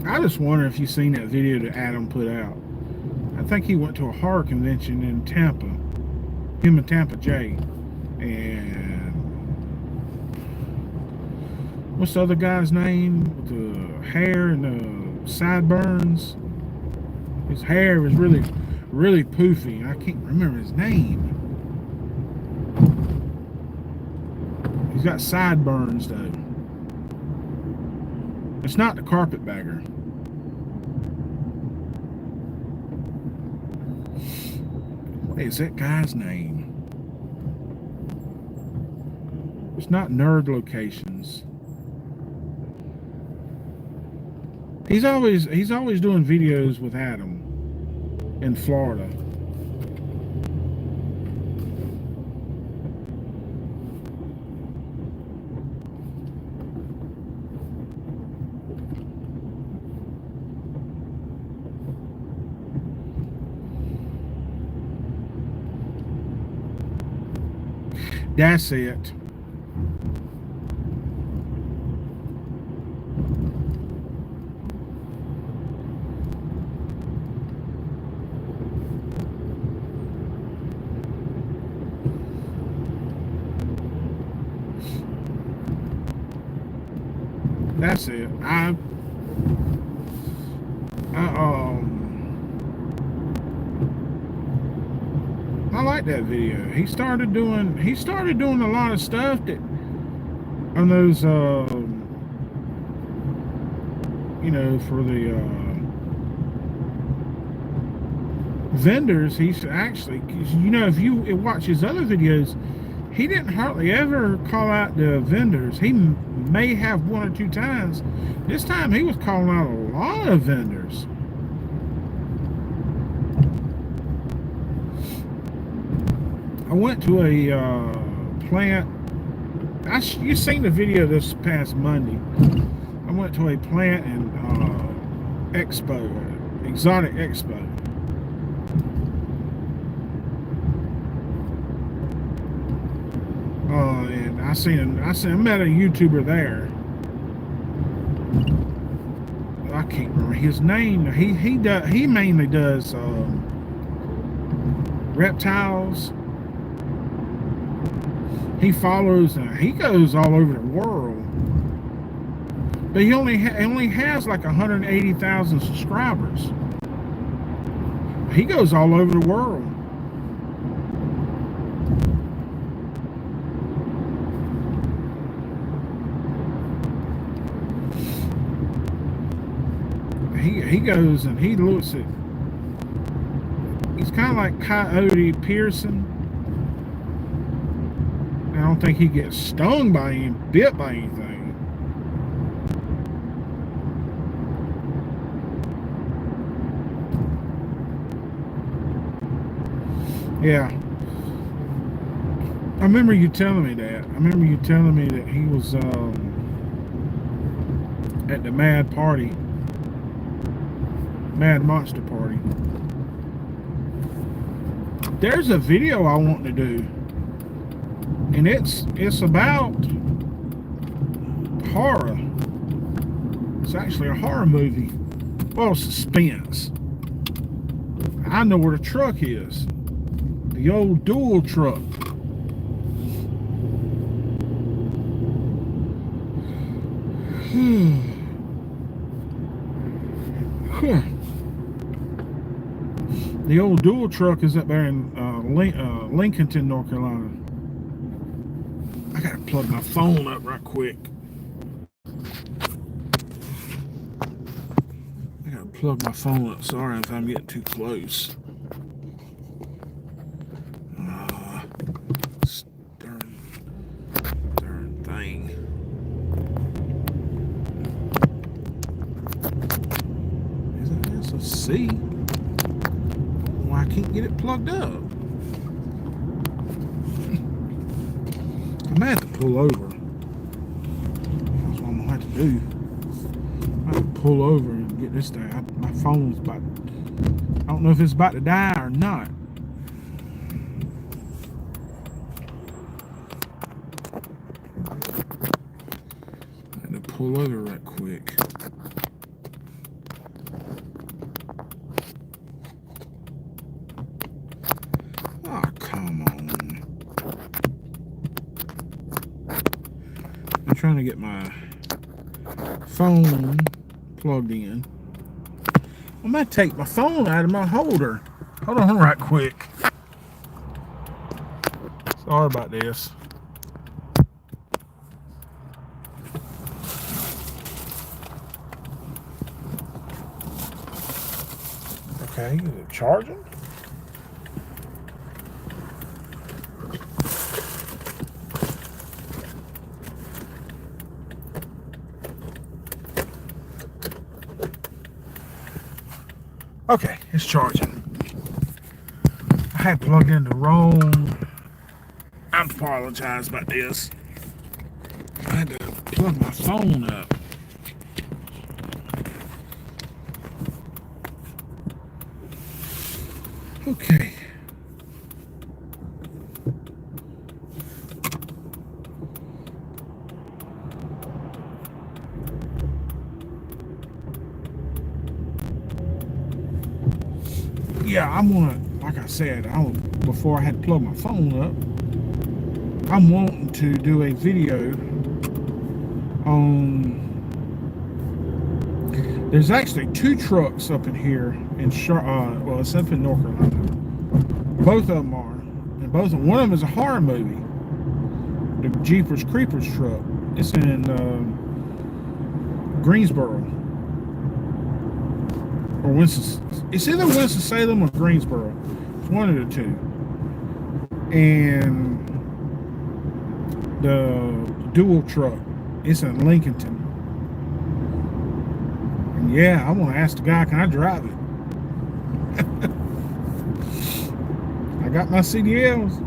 I just wonder if you've seen that video that Adam put out. I think he went to a horror convention in Tampa. Him and Tampa J. And what's the other guy's name? With the hair and the sideburns. His hair was really, really poofy. I can't remember his name. He's got sideburns though. It's not the carpetbagger. What is that guy's name? It's not Nerd Locations. He's always doing videos with Adam in Florida. That's it. That's it. I like that video. He started doing a lot of stuff that on those you know, for the vendors. He's actually, you know, if you watch his other videos, he didn't hardly ever call out the vendors. He may have one or two times. This time he was calling out a lot of vendors. I went to a plant. You seen the video this past Monday. I went to a plant in Expo, Exotic Expo. And I met a YouTuber there. I can't remember his name. He mainly does reptiles. He follows. He goes all over the world. But he only has like 180,000 subscribers. He goes all over the world. He goes and he looks at. He's kind of like Coyote Pearson. I don't think he gets stung by anything, bit by anything. Yeah. I remember you telling me that. I remember you telling me that he was at the Mad Monster Party. There's a video I want to do. And it's about horror. It's actually a horror movie. Well, suspense. I know where the truck is. The old dual truck. The old dual truck is up there in Lincolnton, North Carolina. I gotta plug my phone up right quick. I gotta plug my phone up. Sorry if I'm getting too close. Darn thing. It's a C. Why I can't get it plugged up? I may have to pull over. That's what I'm gonna have to do. I have to pull over and get this thing. My phone's about. I don't know if it's about to die or not. I had to pull over right quick. Oh, come on. I'm trying to get my phone plugged in. I'm gonna take my phone out of my holder. Hold on right quick. Sorry about this. Okay, is it charging? Okay, it's charging. I had plugged in the wrong. I apologize about this. I had to plug my phone up. Okay. yeah, I'm gonna, like I said, before I had to plug my phone up, I'm wanting to do a video on. There's actually 2 trucks up in here in well, it's up in North Carolina. Both of them are, and one of them is a horror movie. The Jeepers Creepers truck. It's in Greensboro or Winston. It's either Winston-Salem or Greensboro. It's one of the two. And the dual truck, it's in Lincolnton. And yeah, I want to ask the guy, can I drive it? I got my CDLs.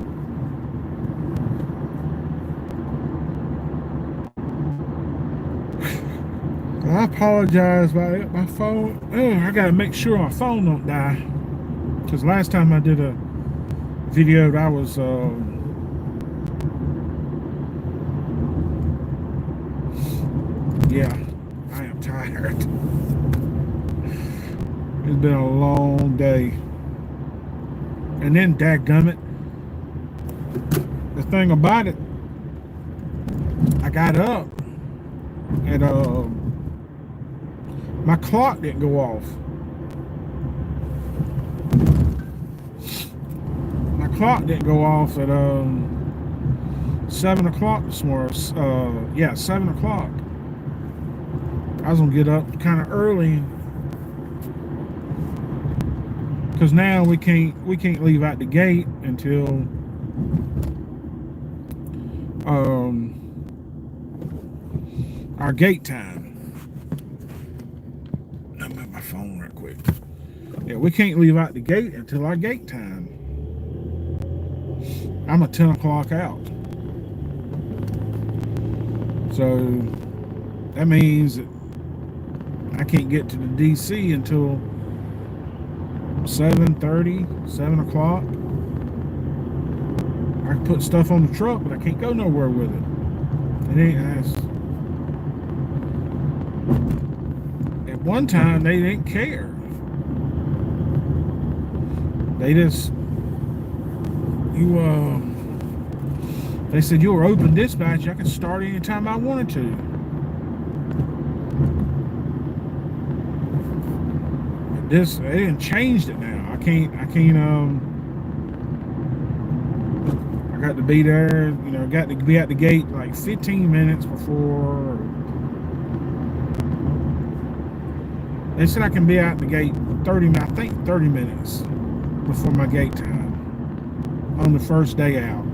I apologize about it. My phone. Oh, I gotta make sure my phone don't die. Because last time I did a video, I was yeah, I am tired. It's been a long day. And then, dadgummit, the thing about it, I got up and my clock didn't go off. My clock didn't go off at 7 o'clock this morning. Yeah, 7 o'clock. I was gonna get up kind of early because now we can't leave out the gate until our gate time. I'm at my phone right quick. Yeah, we can't leave out the gate until our gate time. I'm at 10 o'clock out. So that means that I can't get to the DC until 7:30, 7 o'clock. I can put stuff on the truck, but I can't go nowhere with it. It ain't nice. At one time, they didn't care. They just, they said you were open dispatch. I could start anytime I wanted to. But they didn't change it now. I can't, I got to be there, got to be at the gate like 15 minutes before. They said I can be out the gate 30 minutes before my gate time on the first day out.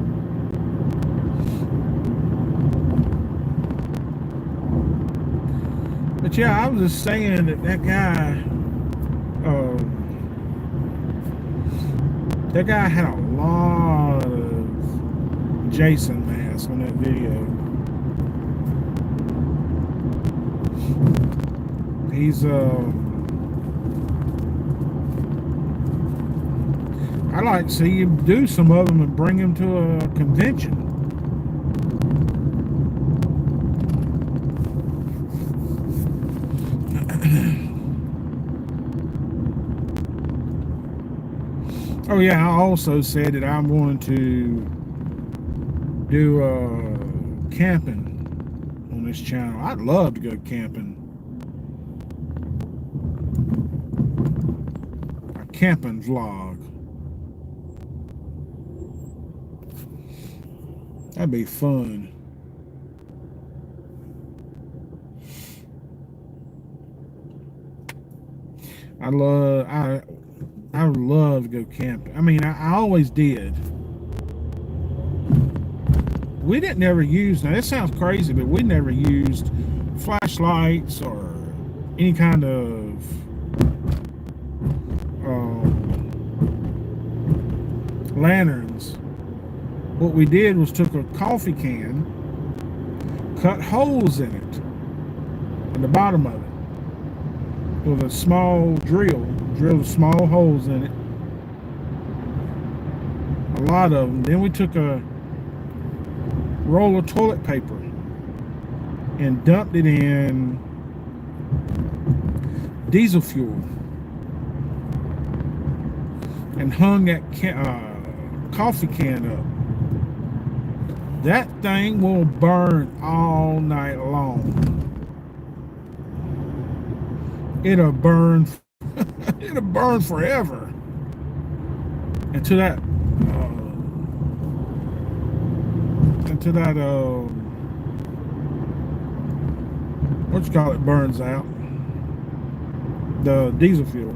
But yeah, I was just saying that guy had a lot of Jason masks on that video. He's I'd like to see you do some of them and bring him to a convention. Oh yeah, I also said that I'm going to do camping on this channel. I'd love to go camping. A camping vlog. That'd be fun. I would love to go camping. I mean, I always did. We didn't ever use, now this sounds crazy, but we never used flashlights or any kind of lanterns. What we did was took a coffee can, cut holes in it, in the bottom of it, with a small drill, drilled small holes in it, a lot of them. Then we took a roll of toilet paper and dumped it in diesel fuel. and hung that coffee can up, that thing will burn all night long. It'll burn. It'll burn forever until that what you call it burns out, the diesel fuel.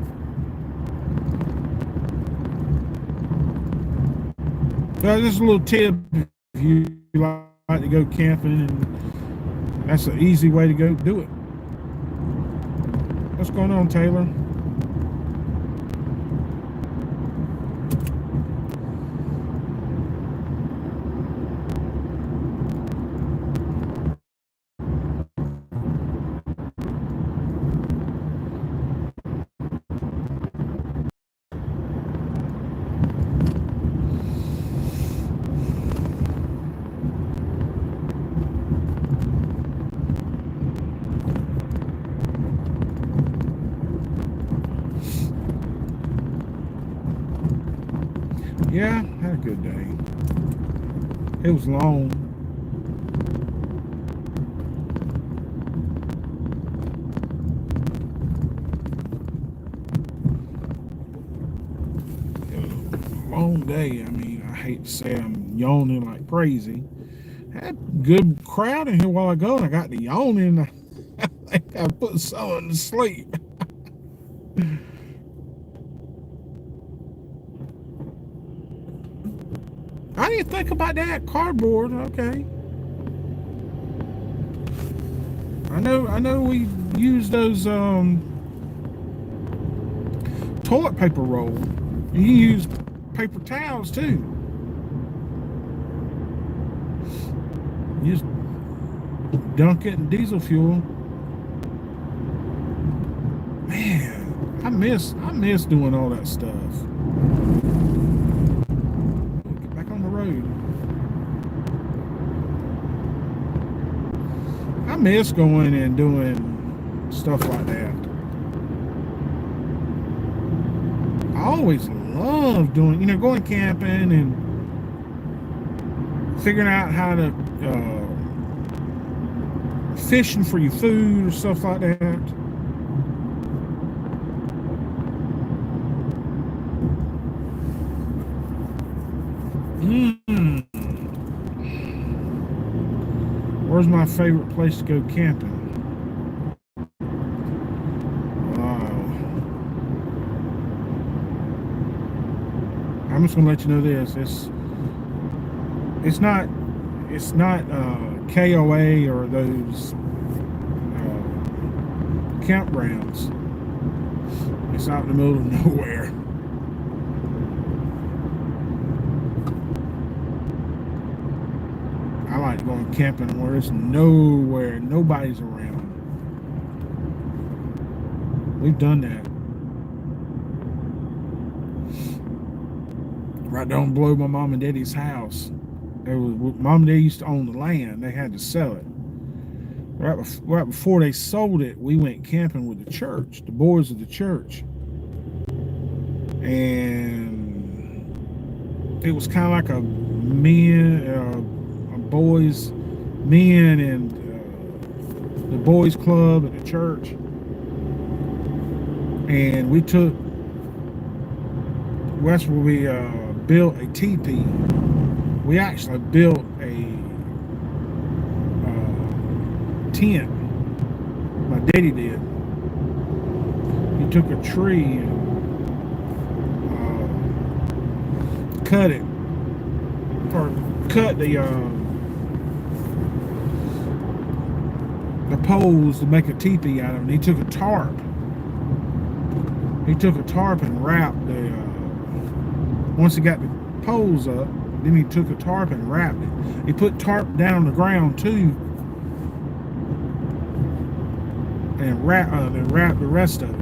So just a little tip if you like to go camping, and that's an easy way to go do it. What's going on, Taylor? Yeah, had a good day. It was long. It was a long day. I mean, I hate to say I'm yawning like crazy. Had a good crowd in here a while ago, and I got to yawning. I think I put someone to sleep. I didn't think about that cardboard. Okay. I know we use those toilet paper roll. You use paper towels too. You just dunk it in diesel fuel. Man, I miss doing all that stuff. Get back on the road. I miss going and doing stuff like that. I always loved doing, going camping and figuring out how to fishing for your food or stuff like that. Where's my favorite place to go camping? I'm just gonna let you know this. It's not KOA or those campgrounds. It's out in the middle of nowhere. I like going camping where it's nowhere, nobody's around. We've done that. Right down below my mom and daddy's house. Mom and dad used to own the land. They had to sell it. Right before they sold it, we went camping with the church, the boys of the church. And it was kind of like a men and the boys club at the church. And that's where we built a teepee. We actually built a tent. My daddy did. He took a tree and cut it, or cut the poles to make a teepee out of it. And he took a tarp. And wrapped the. Once he got the poles up, then he took a tarp and wrapped it. He put tarp down on the ground too, and wrapped the rest of it.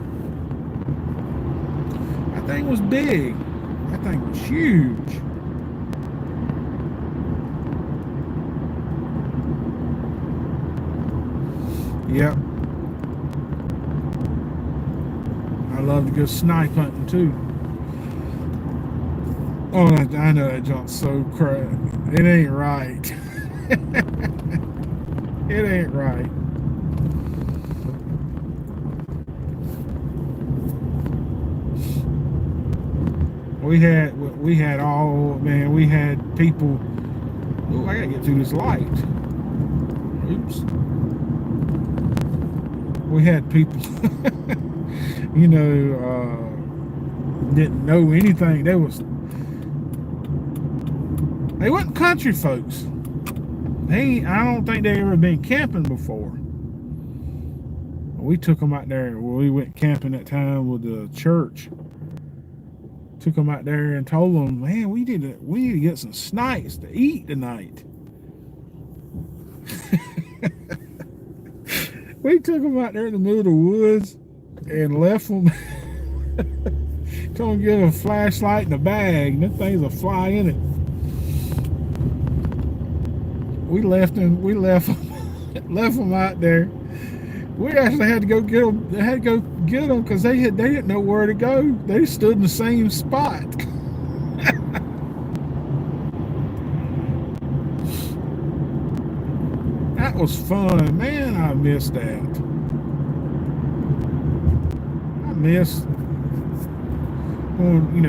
That thing was big. That thing was huge. Yep. I love to go snipe hunting too. Oh, I know that junk's so crap. It ain't right. It ain't right. We had all, man. We had people. Oh, I gotta get through this light. Oops. We had people, didn't know anything. They wasn't country folks. I don't think they ever been camping before. We took them out there. Well, we went camping that time with the church. Took them out there and told them, man, we need to get some snipes to eat tonight. We took them out there in the middle of the woods and left them. Told them to get a flashlight and a bag, and them things will fly in it. We left them out there. We actually had to go get them. They had to go get them because they didn't know where to go. They stood in the same spot. That was fun, man. I missed that. I miss when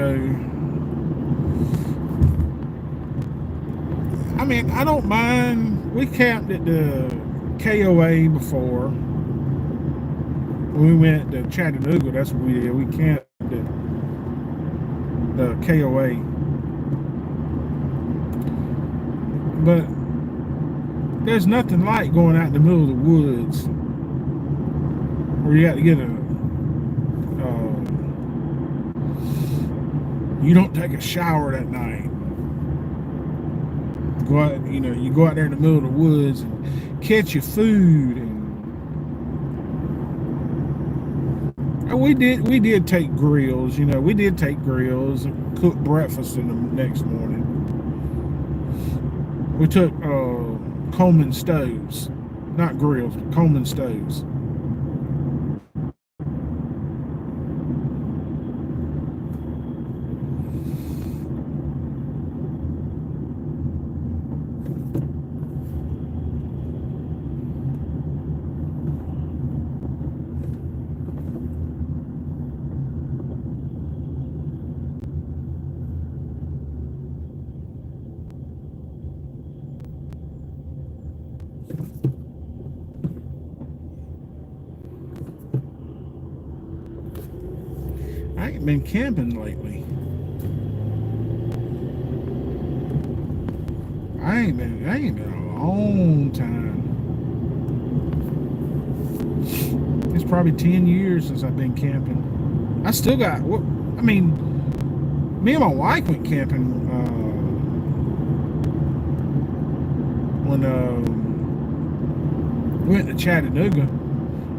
I mean, I don't mind. We camped at the KOA before. When we went to Chattanooga, that's what we did. We camped at the KOA. But there's nothing like going out in the middle of the woods where you got to get you don't take a shower that night. Go out, you go out there in the middle of the woods and catch your food, and we did take grills. We did take grills and cook breakfast in the next morning. We took Coleman stoves, not grills, but Coleman stoves. I ain't been camping lately. I ain't been a long time. It's probably 10 years since I've been camping. I still got, me and my wife went camping when we went to Chattanooga.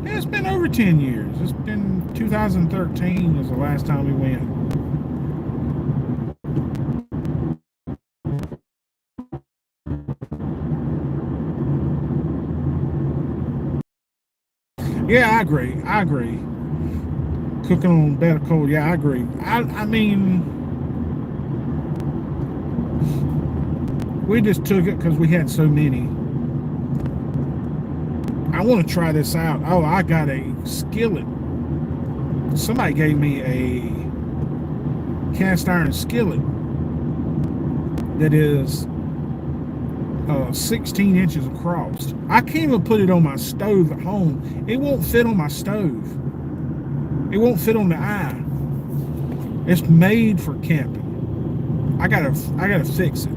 Yeah, it's been over 10 years. It's been 2013 was the last time we went. Yeah, I agree. Cooking on better coal. Yeah, I agree. I mean, we just took it because we had so many. I want to try this out. Oh, I got a skillet. Somebody gave me a cast iron skillet that is 16 inches across. I can't even put it on my stove at home. It won't fit on my stove. It won't fit on the eye. It's made for camping. I gotta fix it.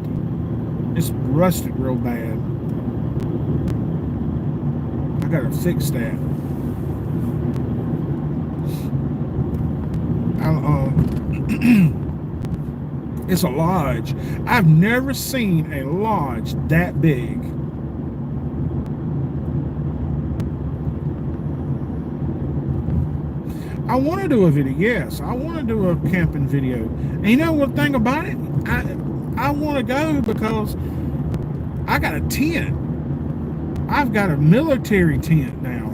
It's rusted real bad. I gotta fix that. It's a lodge. I've never seen a lodge that big. I want to do a video. Yes, I want to do a camping video. And you know one thing about it? I want to go because I got a tent. I've got a military tent now.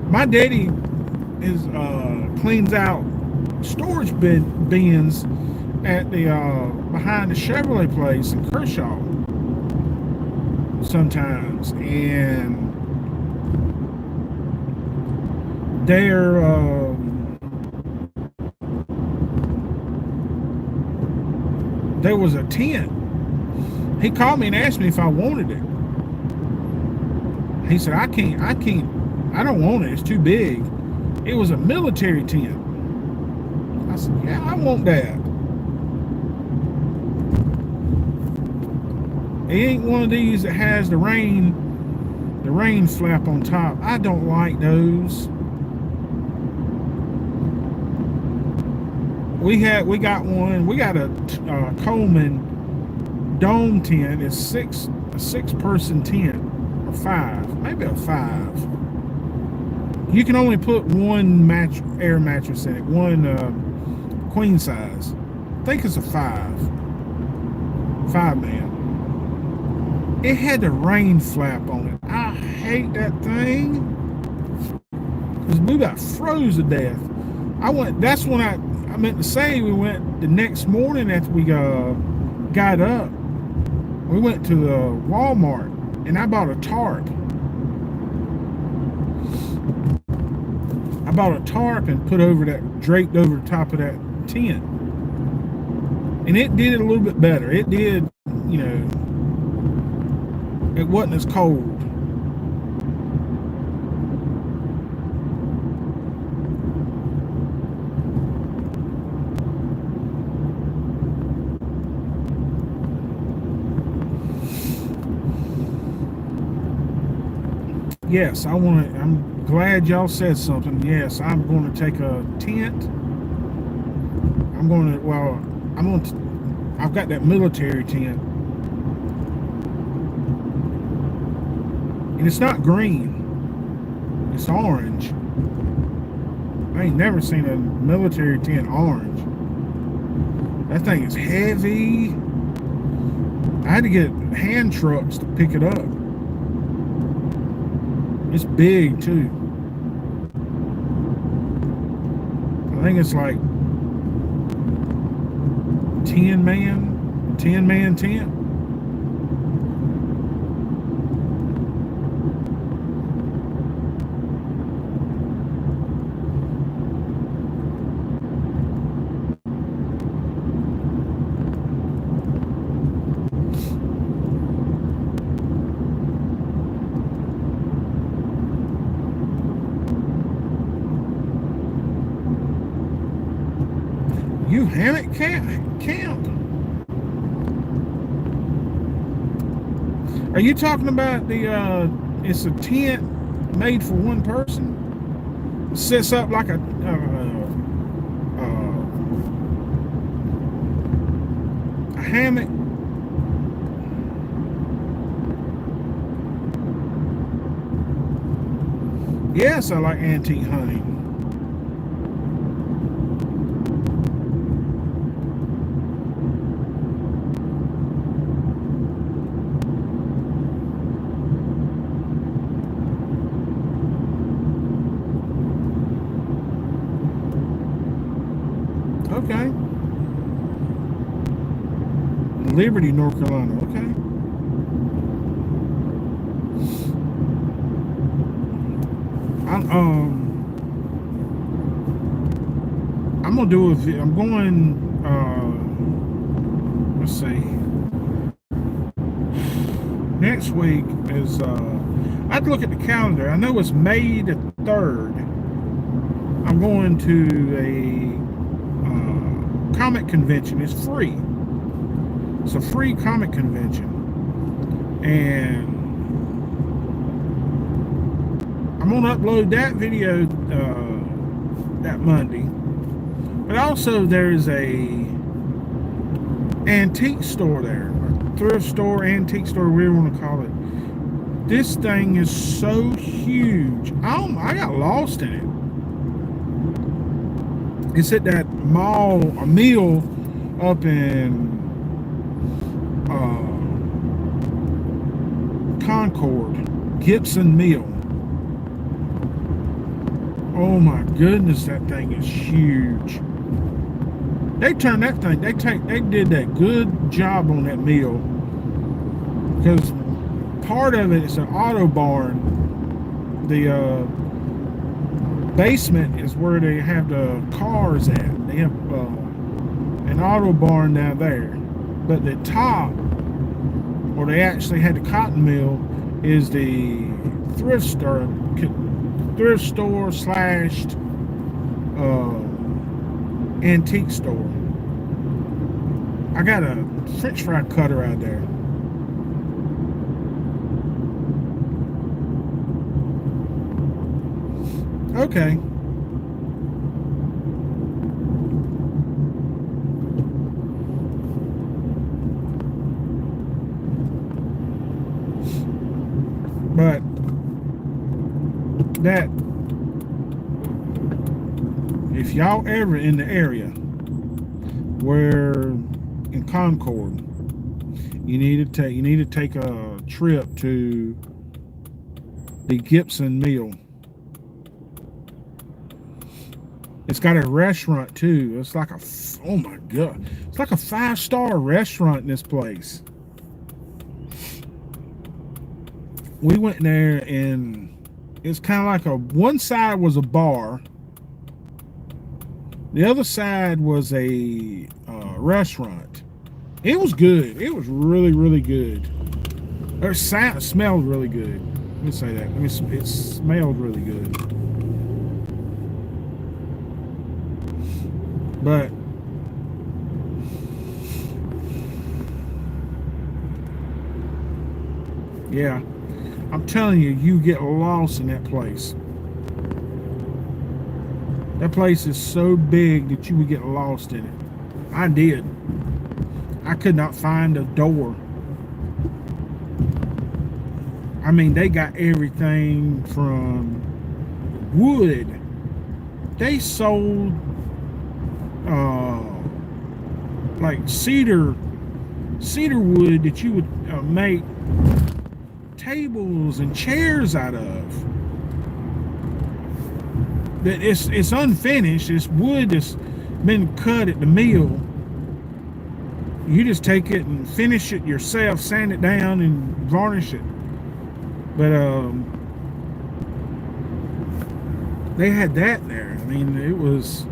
My daddy cleans out storage bins at the behind the Chevrolet place in Kershaw sometimes, and there was a tent. He called me and asked me if I wanted it. He said, I don't want it. It's too big. It was a military tent. I said, yeah, I want that. It ain't one of these that has the rain flap on top. I don't like those. We got one. We got a Coleman dome tent. It's a 6-person tent, or 5, maybe a 5. You can only put one air mattress in it, one queen size. I think it's a 5-man. It had the rain flap on it. I hate that thing. Because we got froze to death. That's when I meant to say, we went the next morning after we got up. We went to the Walmart and I bought a tarp. I bought a tarp and draped over the top of that tent. And it did it a little bit better. It did, it wasn't as cold. Yes, I'm glad y'all said something. Yes, I'm going to take a tent. I've got that military tent. And it's not green. It's orange. I ain't never seen a military tent orange. That thing is heavy. I had to get hand trucks to pick it up. It's big too. I think it's like 10-man tent. You hammock camp? Are you talking about it's a tent made for one person? It sets up like a hammock? Yes, I like antique hunting. Okay. Liberty, North Carolina. Okay. I'm gonna do I'm going. Let's see. Next week is. I have to look at the calendar. I know it's May the 3rd. I'm going to a comic convention. It's free. It's a free comic convention, and I'm gonna upload that video that Monday. But also there's a antique store there, or thrift store, antique store, whatever you want to call it. This thing is so huge. I got lost in it. It's at that mill up in Concord, Gibson Mill. Oh my goodness, that thing is huge. They turned that thing. They did that good job on that mill because part of it is an auto barn. The basement is where they have the cars at. They have an auto barn down there, but the top, where they actually had the cotton mill, is the thrift store slash antique store. I got a French fry cutter out there. Okay. But that, if y'all ever in the area where in Concord, you need to take a trip to the Gibson Mill. It's got a restaurant too. It's like oh my God, it's like a 5-star restaurant in this place. We went there and it's kind of like one side was a bar. The other side was a restaurant. It was good. It was really, really good. It smelled really good. Let me say that. It smelled really good. But yeah, I'm telling you, you get lost in that place. That place is so big that you would get lost in it. I did. I could not find a door. I mean, they got everything from wood. They sold like cedar wood that you would make tables and chairs out of. That it's unfinished. It's wood that's been cut at the mill. You just take it and finish it yourself, sand it down and varnish it. But they had that there. I mean, it was.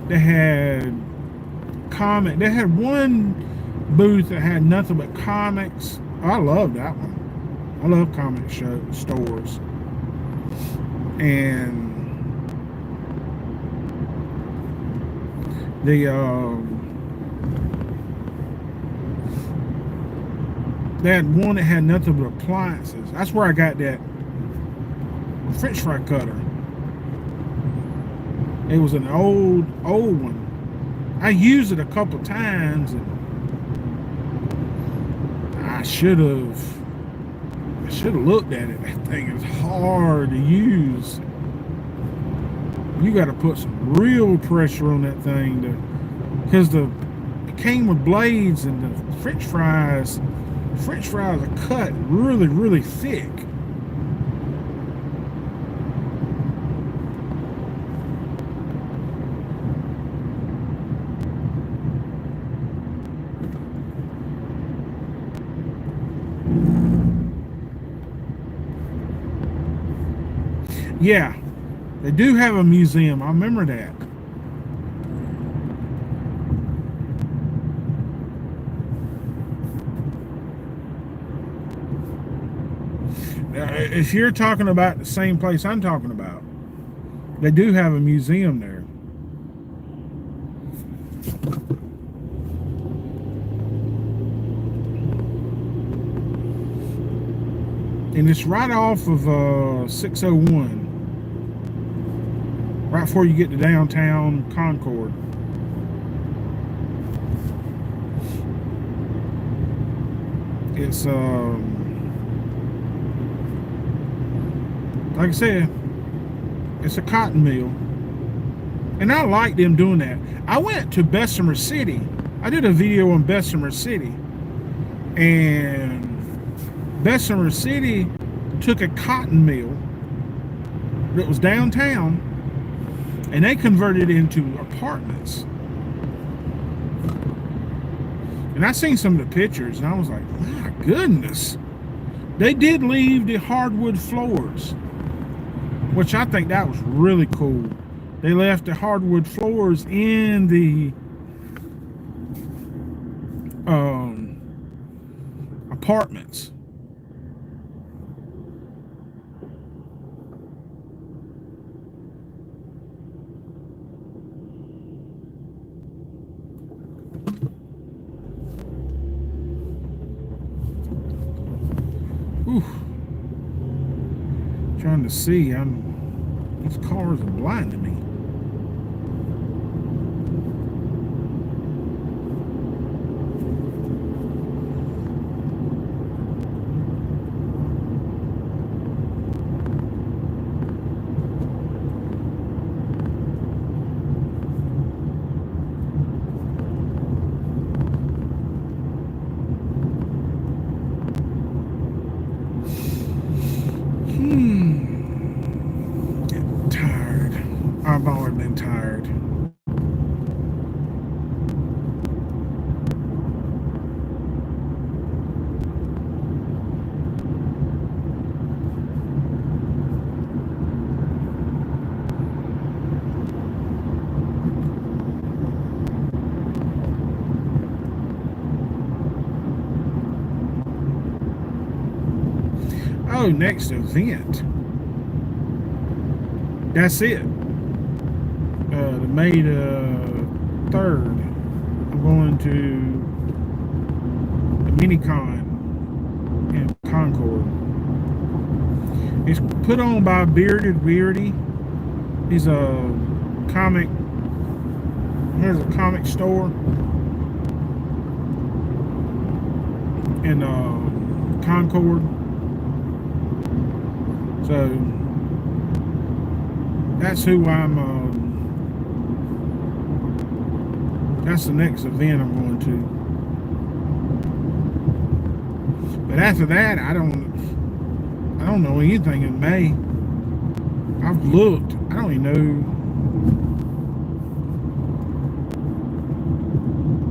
They had They had one booth that had nothing but comics. I love that one. I love comic stores. And they had one that had nothing but appliances. That's where I got that French fry cutter. It was an old one. I used it a couple times, and I should have looked at it. That thing is hard to use. You got to put some real pressure on that thing because it came with blades, and the French fries are cut really, really thick. Yeah, they do have a museum. I remember that. If you're talking about the same place I'm talking about, they do have a museum there. And it's right off of 601. Right before you get to downtown Concord. It's like I said, it's a cotton mill. And I like them doing that. I went to Bessemer City. I did a video on Bessemer City. And Bessemer City took a cotton mill that was downtown and they converted it into apartments. And I seen some of the pictures, and I was like, my goodness. They did leave the hardwood floors, which I think that was really cool. They left the hardwood floors in the apartments. Whew. Trying to see. These cars are blinding me. Tired. I've always been tired. Oh, next event. That's it. The May 3rd, I'm going to the Minicon in Concord. It's put on by Bearded Weirdy. He's a comic. Here's a comic store in Concord. So that's who that's the next event I'm going to. But after that, I don't know anything in May. I've looked. I don't even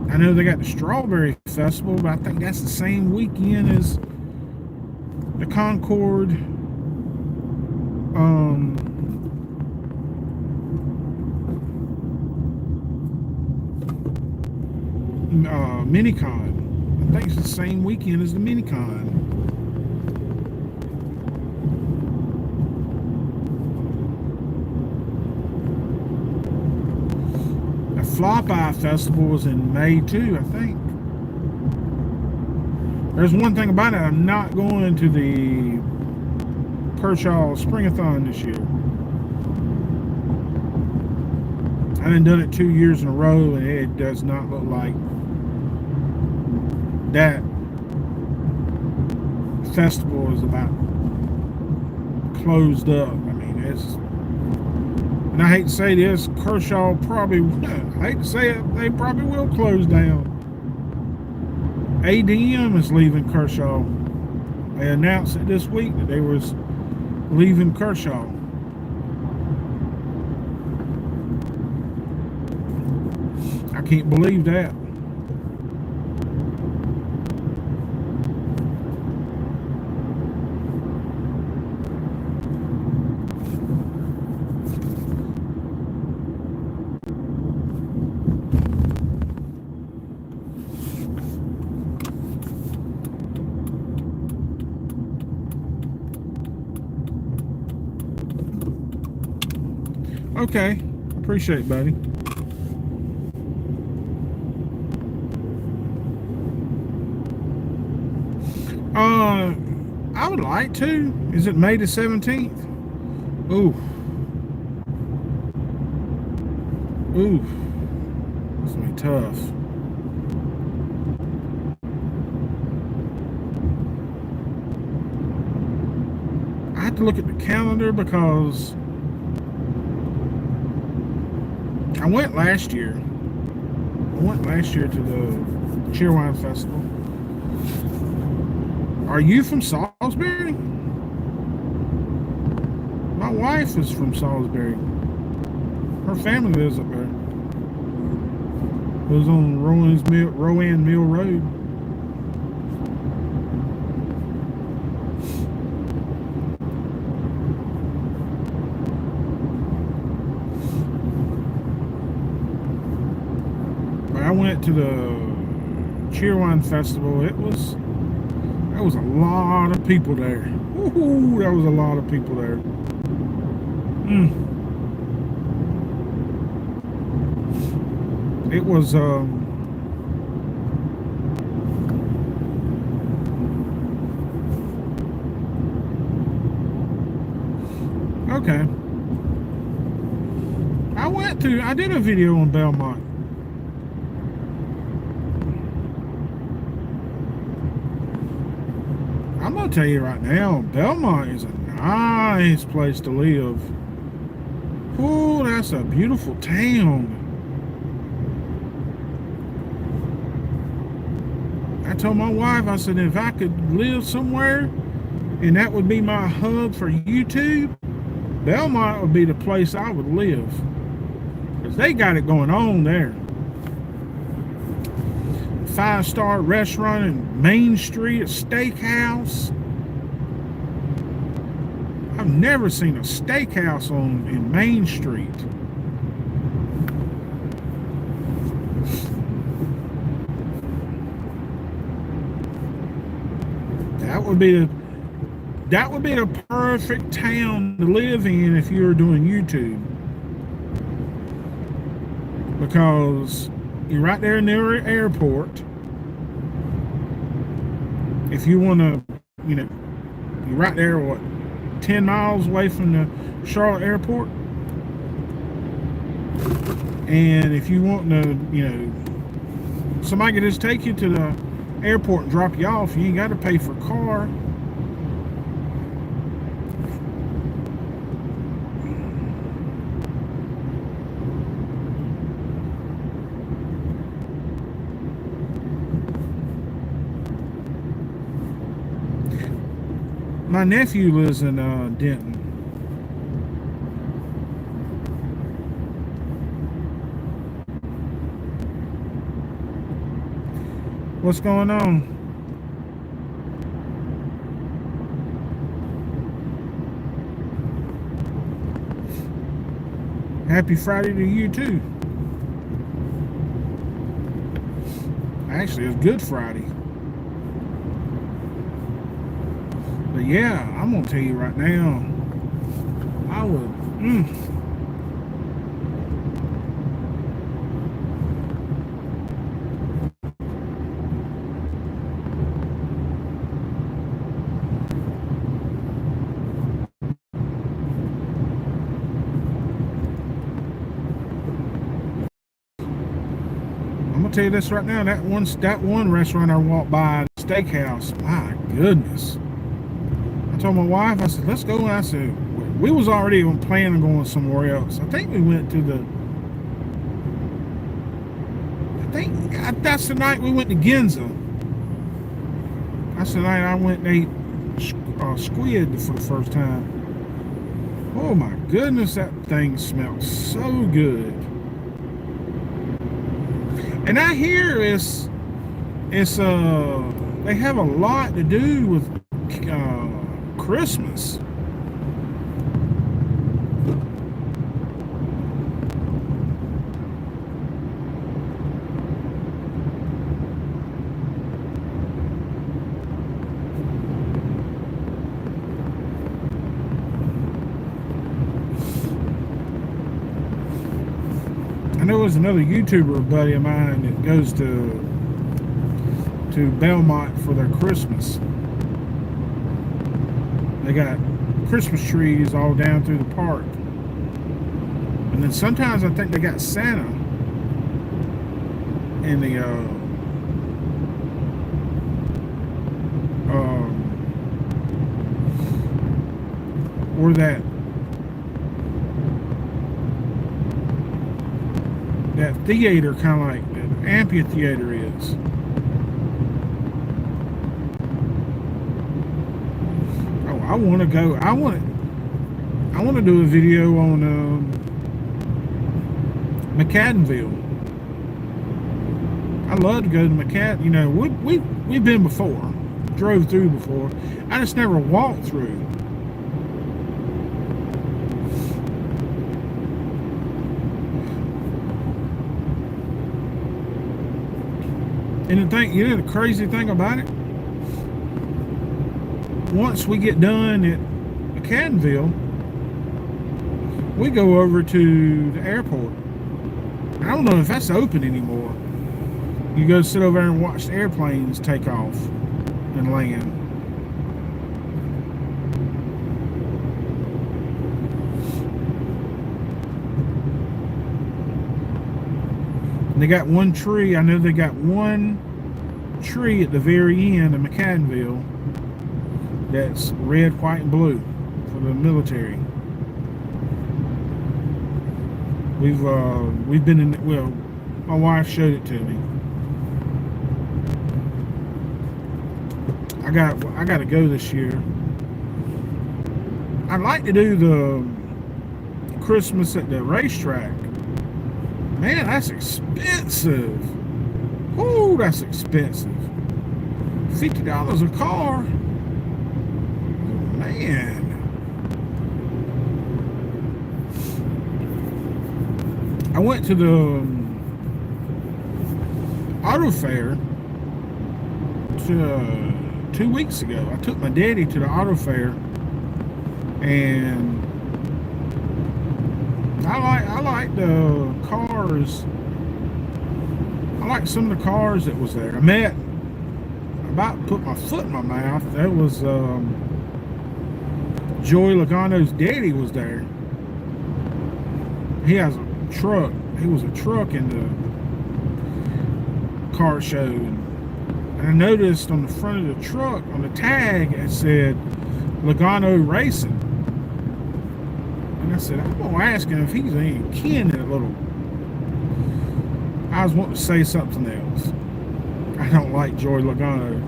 know. I know they got the Strawberry Festival, but I think that's the same weekend as the Concord Minicon. I think it's the same weekend as the Minicon. The Flop Eye Festival was in May too, I think. There's one thing about it, I'm not going to the Kershaw Springathon this year. I done it 2 years in a row, and it does not look like that festival is about closed up. I mean, and I hate to say this, Kershaw probably, I hate to say it, they probably will close down. ADM is leaving Kershaw. They announced it this week that they was leaving Kershaw. I can't believe that. Okay, appreciate it, buddy. I would like to. Is it May the 17th? Ooh. Ooh. It's gonna be tough. I have to look at the calendar because I went last year. I went last year to the Cheerwine Festival. Are you from Salisbury? My wife is from Salisbury. Her family lives up there. Lives on Rowan Mill Road. But I went to the Cheerwine Festival. There was a lot of people there. Ooh, there was a lot of people there. It was okay. I did a video on Belmont. I'm gonna tell you right now, Belmont is a nice place to live. Oh, that's a beautiful town. I told my wife, I said, if I could live somewhere and that would be my hub for YouTube, Belmont would be the place I would live. Because they got it going on there. 5-star restaurant in Main Street, a steakhouse. I've never seen a steakhouse in Main Street. That would be the perfect town to live in if you were doing YouTube. Because you're right there near the airport. If you want to, you're right there, 10 miles away from the Charlotte airport. And if you want to, somebody can just take you to the airport and drop you off. You ain't got to pay for a car. My nephew lives in Denton. What's going on? Happy Friday to you too. Actually, it's Good Friday. But yeah, I'm gonna tell you right now, I would. I'm gonna tell you this right now. That one restaurant I walked by, steakhouse. My goodness. I told my wife, I said, let's go. And I said, we was already planning on going somewhere else. I think we went to that's the night we went to Ginza. That's the night I went and ate squid for the first time. Oh my goodness, that thing smells so good. And I hear they have a lot to do with Christmas. I know there's another YouTuber buddy of mine that goes to Belmont for their Christmas. They got Christmas trees all down through the park. And then sometimes I think they got Santa in the where that theater, kind of like the amphitheater is. I want to go. I want to do a video on McAdenville. I love to go to McAden. You know, we've been before, drove through before. I just never walked through. And the thing, you know, the crazy thing about it, once we get done at McAdenville, we go over to the airport. I don't know if that's open anymore. You go sit over there and watch the airplanes take off and land. And they got one tree. I know they got one tree at the very end of McAdenville that's red, white, and blue for the military. We've been in. Well, my wife showed it to me. I got to go this year. I'd like to do the Christmas at the racetrack. Man, that's expensive. Ooh, that's expensive. $50 a car. Man. I went to the auto fair 2 weeks ago. I took my daddy to the auto fair, and I like the cars. I like some of the cars that was there. I about to put my foot in my mouth. That was Joey Logano's daddy was there. He has a truck. He was a truck in the car show. And I noticed on the front of the truck, on the tag, it said Logano Racing. And I said, I'm going to ask him if he's any kin to that little... I was wanting to say something else. I don't like Joey Logano.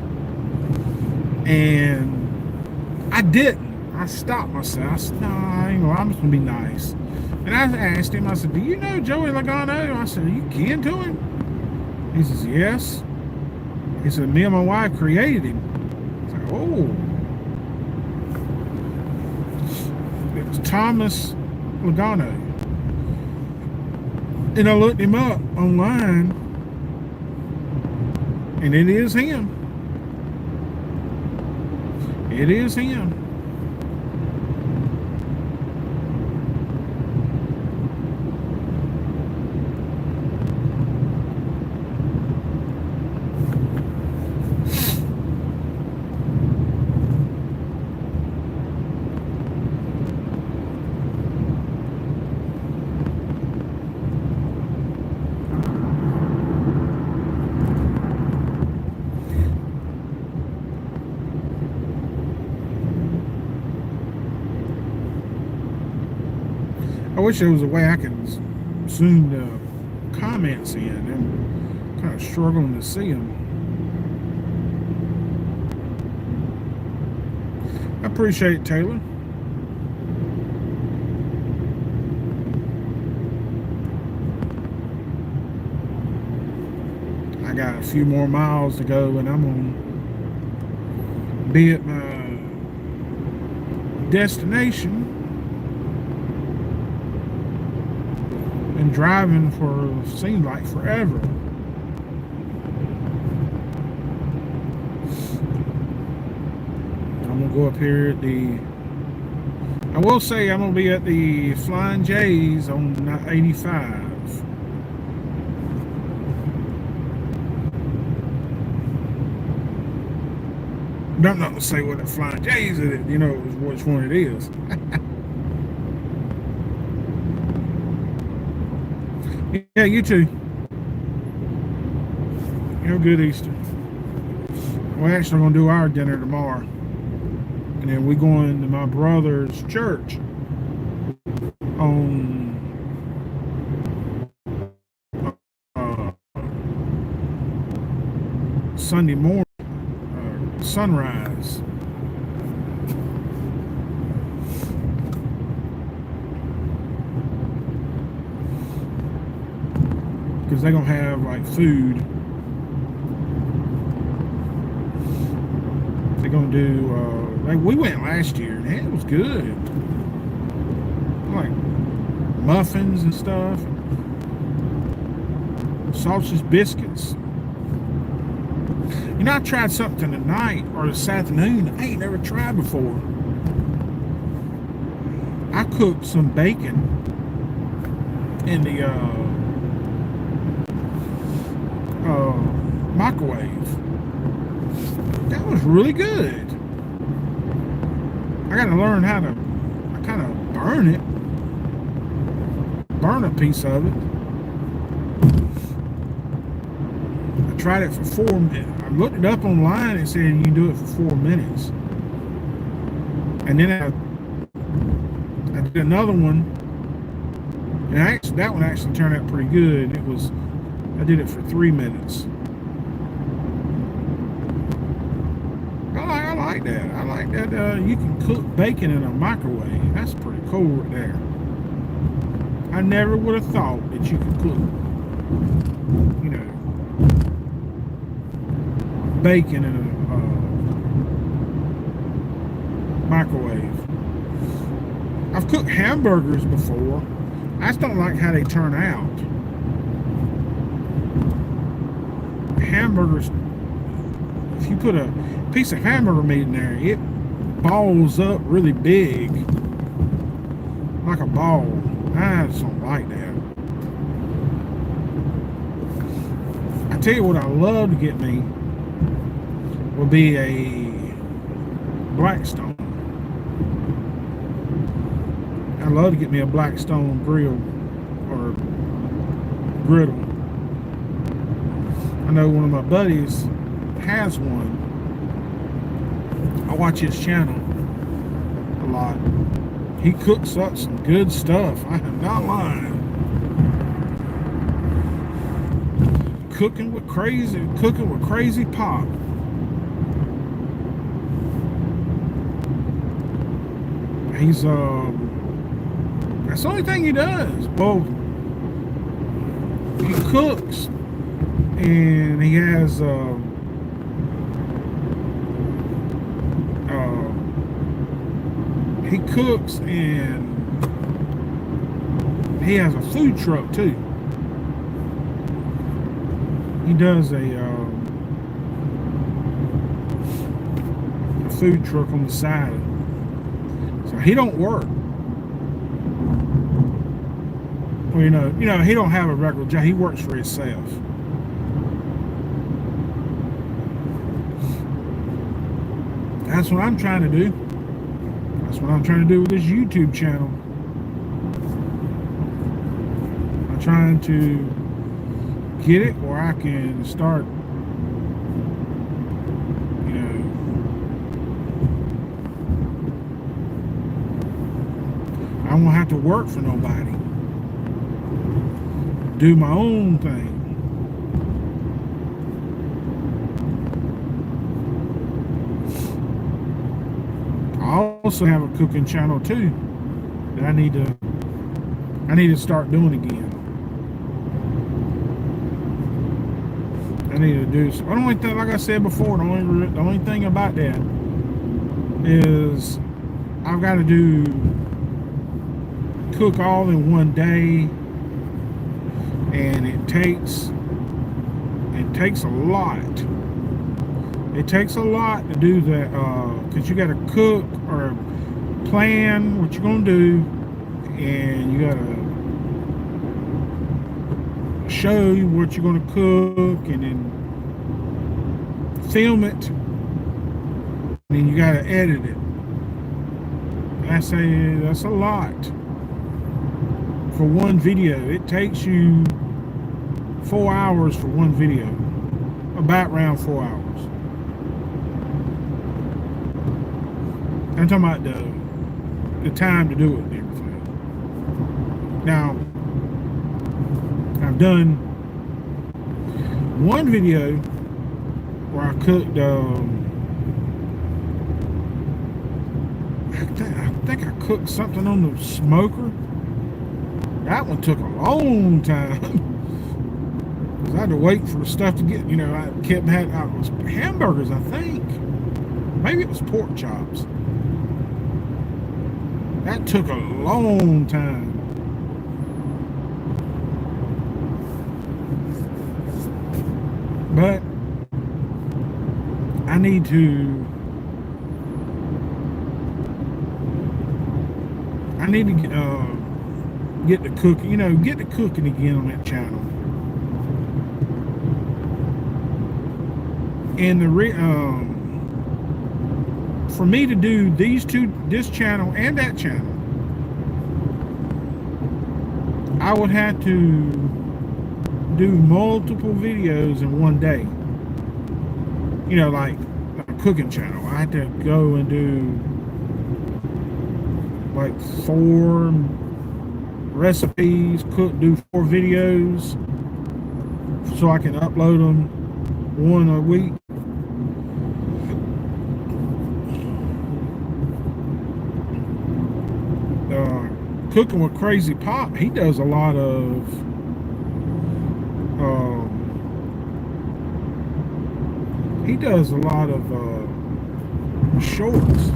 And I didn't. I stopped myself. I said, no, I'm just going to be nice. And I asked him, I said, do you know Joey Logano? I said, are you kin to him? He says, yes. He said, me and my wife created him. I said, oh. It was Thomas Logano. And I looked him up online, and it is him. It is him. I wish there was a way I could zoom the comments in. I'm kind of struggling to see them. I appreciate it, Taylor. I got a few more miles to go, and I'm going to be at my destination. Been driving for seemed like forever. I'm gonna go up here at the. I will say I'm gonna be at the Flying J's on 85. I'm not gonna say what the Flying J's is. You know which one it is. Yeah, you too. Have a good Easter. We're actually going to do our dinner tomorrow. And then we're going to my brother's church on Sunday morning, sunrise. because they're gonna have like food. They're gonna do like we went last year and it was good. Like muffins and stuff, sausage biscuits. You know, I tried something tonight or this afternoon I ain't never tried before. I cooked some bacon in the microwave. That was really good. I gotta learn how to kind of burn a piece of it. I tried it for 4 minutes. I looked it up online and said you can do it for 4 minutes. And then I did another one, and that one actually turned out pretty good. I did it for 3 minutes. I like that. I like that you can cook bacon in a microwave. That's pretty cool right there. I never would have thought that you could cook, you know, bacon in a microwave. I've cooked hamburgers before. I just don't like how they turn out. Hamburgers, if you put a piece of hamburger meat in there, it balls up really big, like a ball. I just don't like that. I tell you what I love to get me would be a Blackstone. I love to get me a Blackstone grill or griddle. I know one of my buddies has one. I watch his channel a lot. He cooks up some good stuff. I am not lying. Cooking with crazy pop. He's that's the only thing he does. Well, he cooks and he has he cooks and he has a food truck too. He does a food truck on the side. So he don't work. Well, you know, he don't have a regular job. He works for himself. That's what I'm trying to do. That's what I'm trying to do with this YouTube channel. I'm trying to get it where I can start, you know, I won't have to work for nobody. Do my own thing. I also have a cooking channel too that I need to start doing again. I need to do so. The only thing, like I said before, the only thing about that is I've got to cook all in one day, and it takes a lot. It takes a lot to do that, because you got to cook or plan what you're gonna do, and you got to show you what you're gonna cook, and then film it, and then you got to edit it. That's a lot for one video. It takes you 4 hours for one video, about around 4 hours. I'm talking about the time to do it and everything. Now, I've done one video where I cooked, I think I cooked something on the smoker. That one took a long time. I had to wait for the stuff to get, I kept having it was hamburgers, I think. Maybe it was pork chops. That took a long time. But I need to get the cooking, get the cooking again on that channel. And for me to do this channel and that channel, I would have to do multiple videos in one day. Like a cooking channel. I had to go and do like 4 recipes, do 4 videos, so I can upload them 1 a week. Cooking with Crazy Pop, he does a lot of shorts.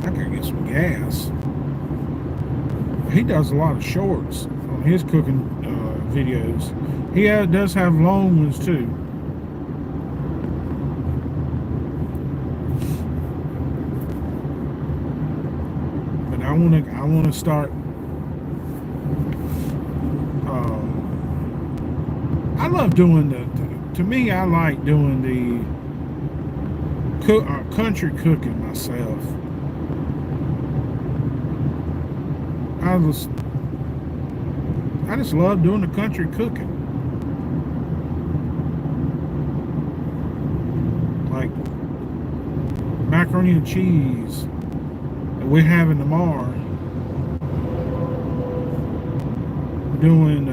I gotta get some gas. He does a lot of shorts on his cooking videos. He does have long ones too. But I want to start. I love doing to me, I like doing the country cooking myself. I just love doing the country cooking. Like macaroni and cheese that we're having tomorrow. Doing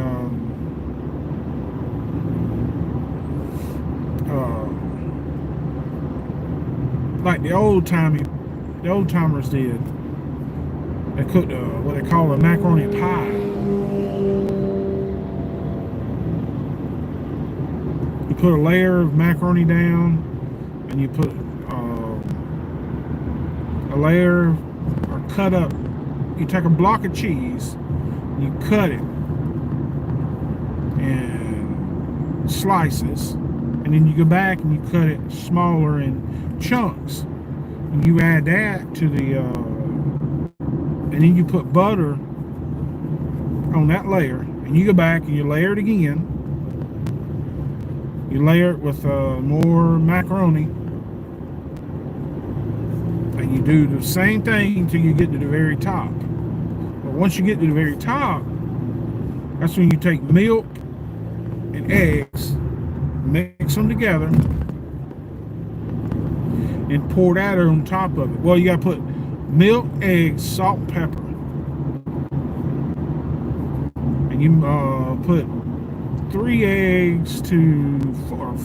like the old timers did. They cooked what they call a macaroni pie. You put a layer of macaroni down, and you put a layer, or cut up. You take a block of cheese, you cut it in slices, and then you go back and you cut it smaller in chunks, and you add that to the and then you put butter on that layer, and you go back and you layer it again. You layer it with more macaroni, and you do the same thing until you get to the very top. But once you get to the very top, that's when you take milk and eggs, mix them together, and pour that on top of it. Well, you gotta put milk, eggs, salt, and pepper, and you put 3 eggs to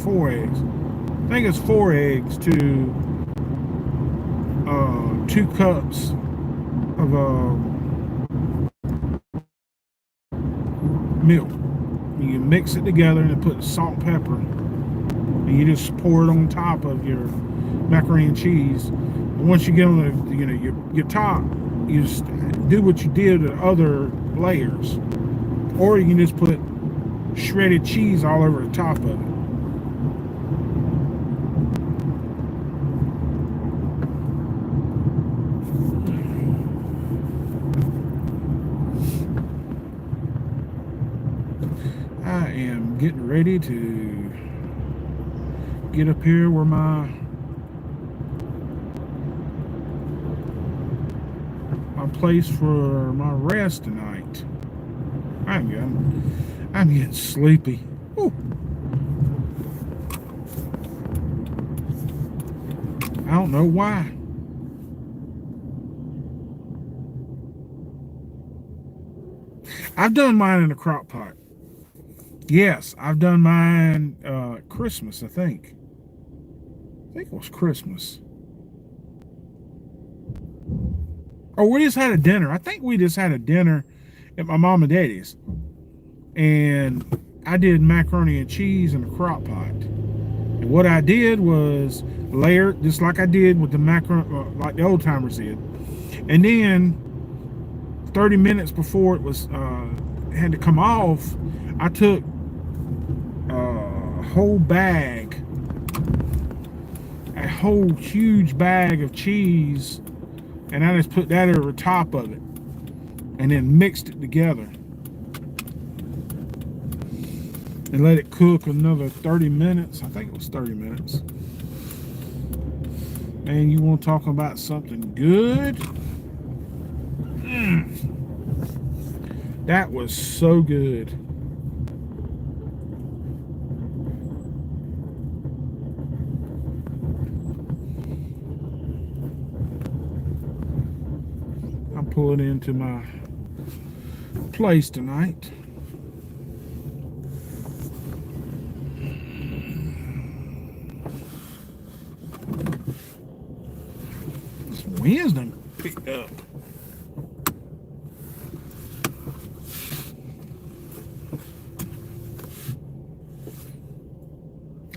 4 eggs. I think it's 4 eggs to 2 cups of milk. You mix it together and put salt and pepper, and you just pour it on top of your macaroni and cheese. And once you get on the your top, you just do what you did to other layers, or you can just put shredded cheese all over the top of it. I am getting ready to get up here where my place for my rest tonight. I'm getting sleepy. Whew. I don't know why. I've done mine in a crock pot. Yes, I've done mine Christmas, I think. I think it was Christmas. Or we just had a dinner. I think we just had a dinner at my mom and daddy's, and I did macaroni and cheese in a crock pot. And what I did was layer it just like I did with the macaroni, like the old timers did. And then 30 minutes before it was had to come off, I took a whole huge bag of cheese, and I just put that over the top of it and then mixed it together and let it cook another 30 minutes. I think it was 30 minutes. And you want to talk about something good? That was so good. I'm pulling into my place tonight. This wind's done picked up.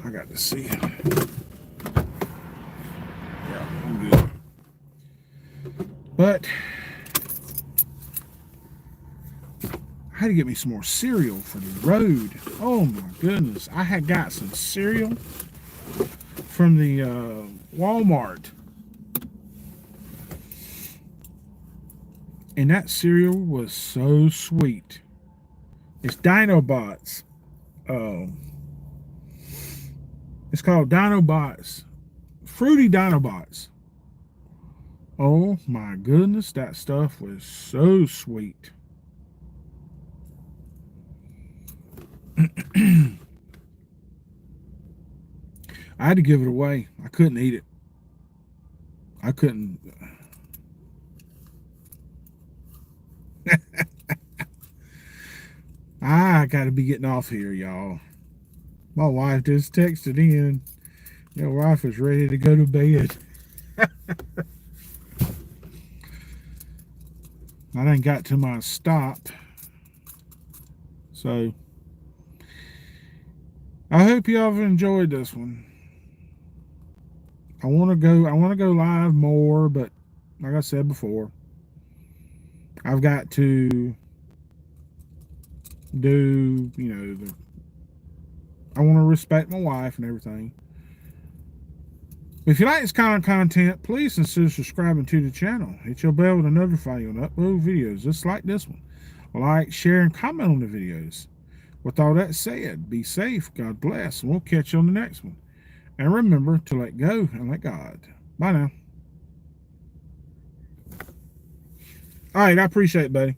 I got to see it. Yeah, I'm good. But I had to get me some more cereal for the road. Oh my goodness. I had got some cereal from the Walmart. And that cereal was so sweet. It's Dinobots. It's called Dinobots. Fruity Dinobots. Oh my goodness, that stuff was so sweet. I had to give it away. I couldn't eat it. I couldn't. I got to be getting off here, y'all. My wife just texted in. Your wife is ready to go to bed. I done got to my stop. So I hope y'all have enjoyed this one. I want to go live more, but like I said before, I've got to do, I want to respect my wife and everything. If you like this kind of content, please consider subscribing to the channel. Hit your bell to notify you on upload videos just like this one. Like, share, and comment on the videos. With all that said, be safe, God bless, and we'll catch you on the next one. And remember to let go and let God. Bye now. All right, I appreciate it, buddy.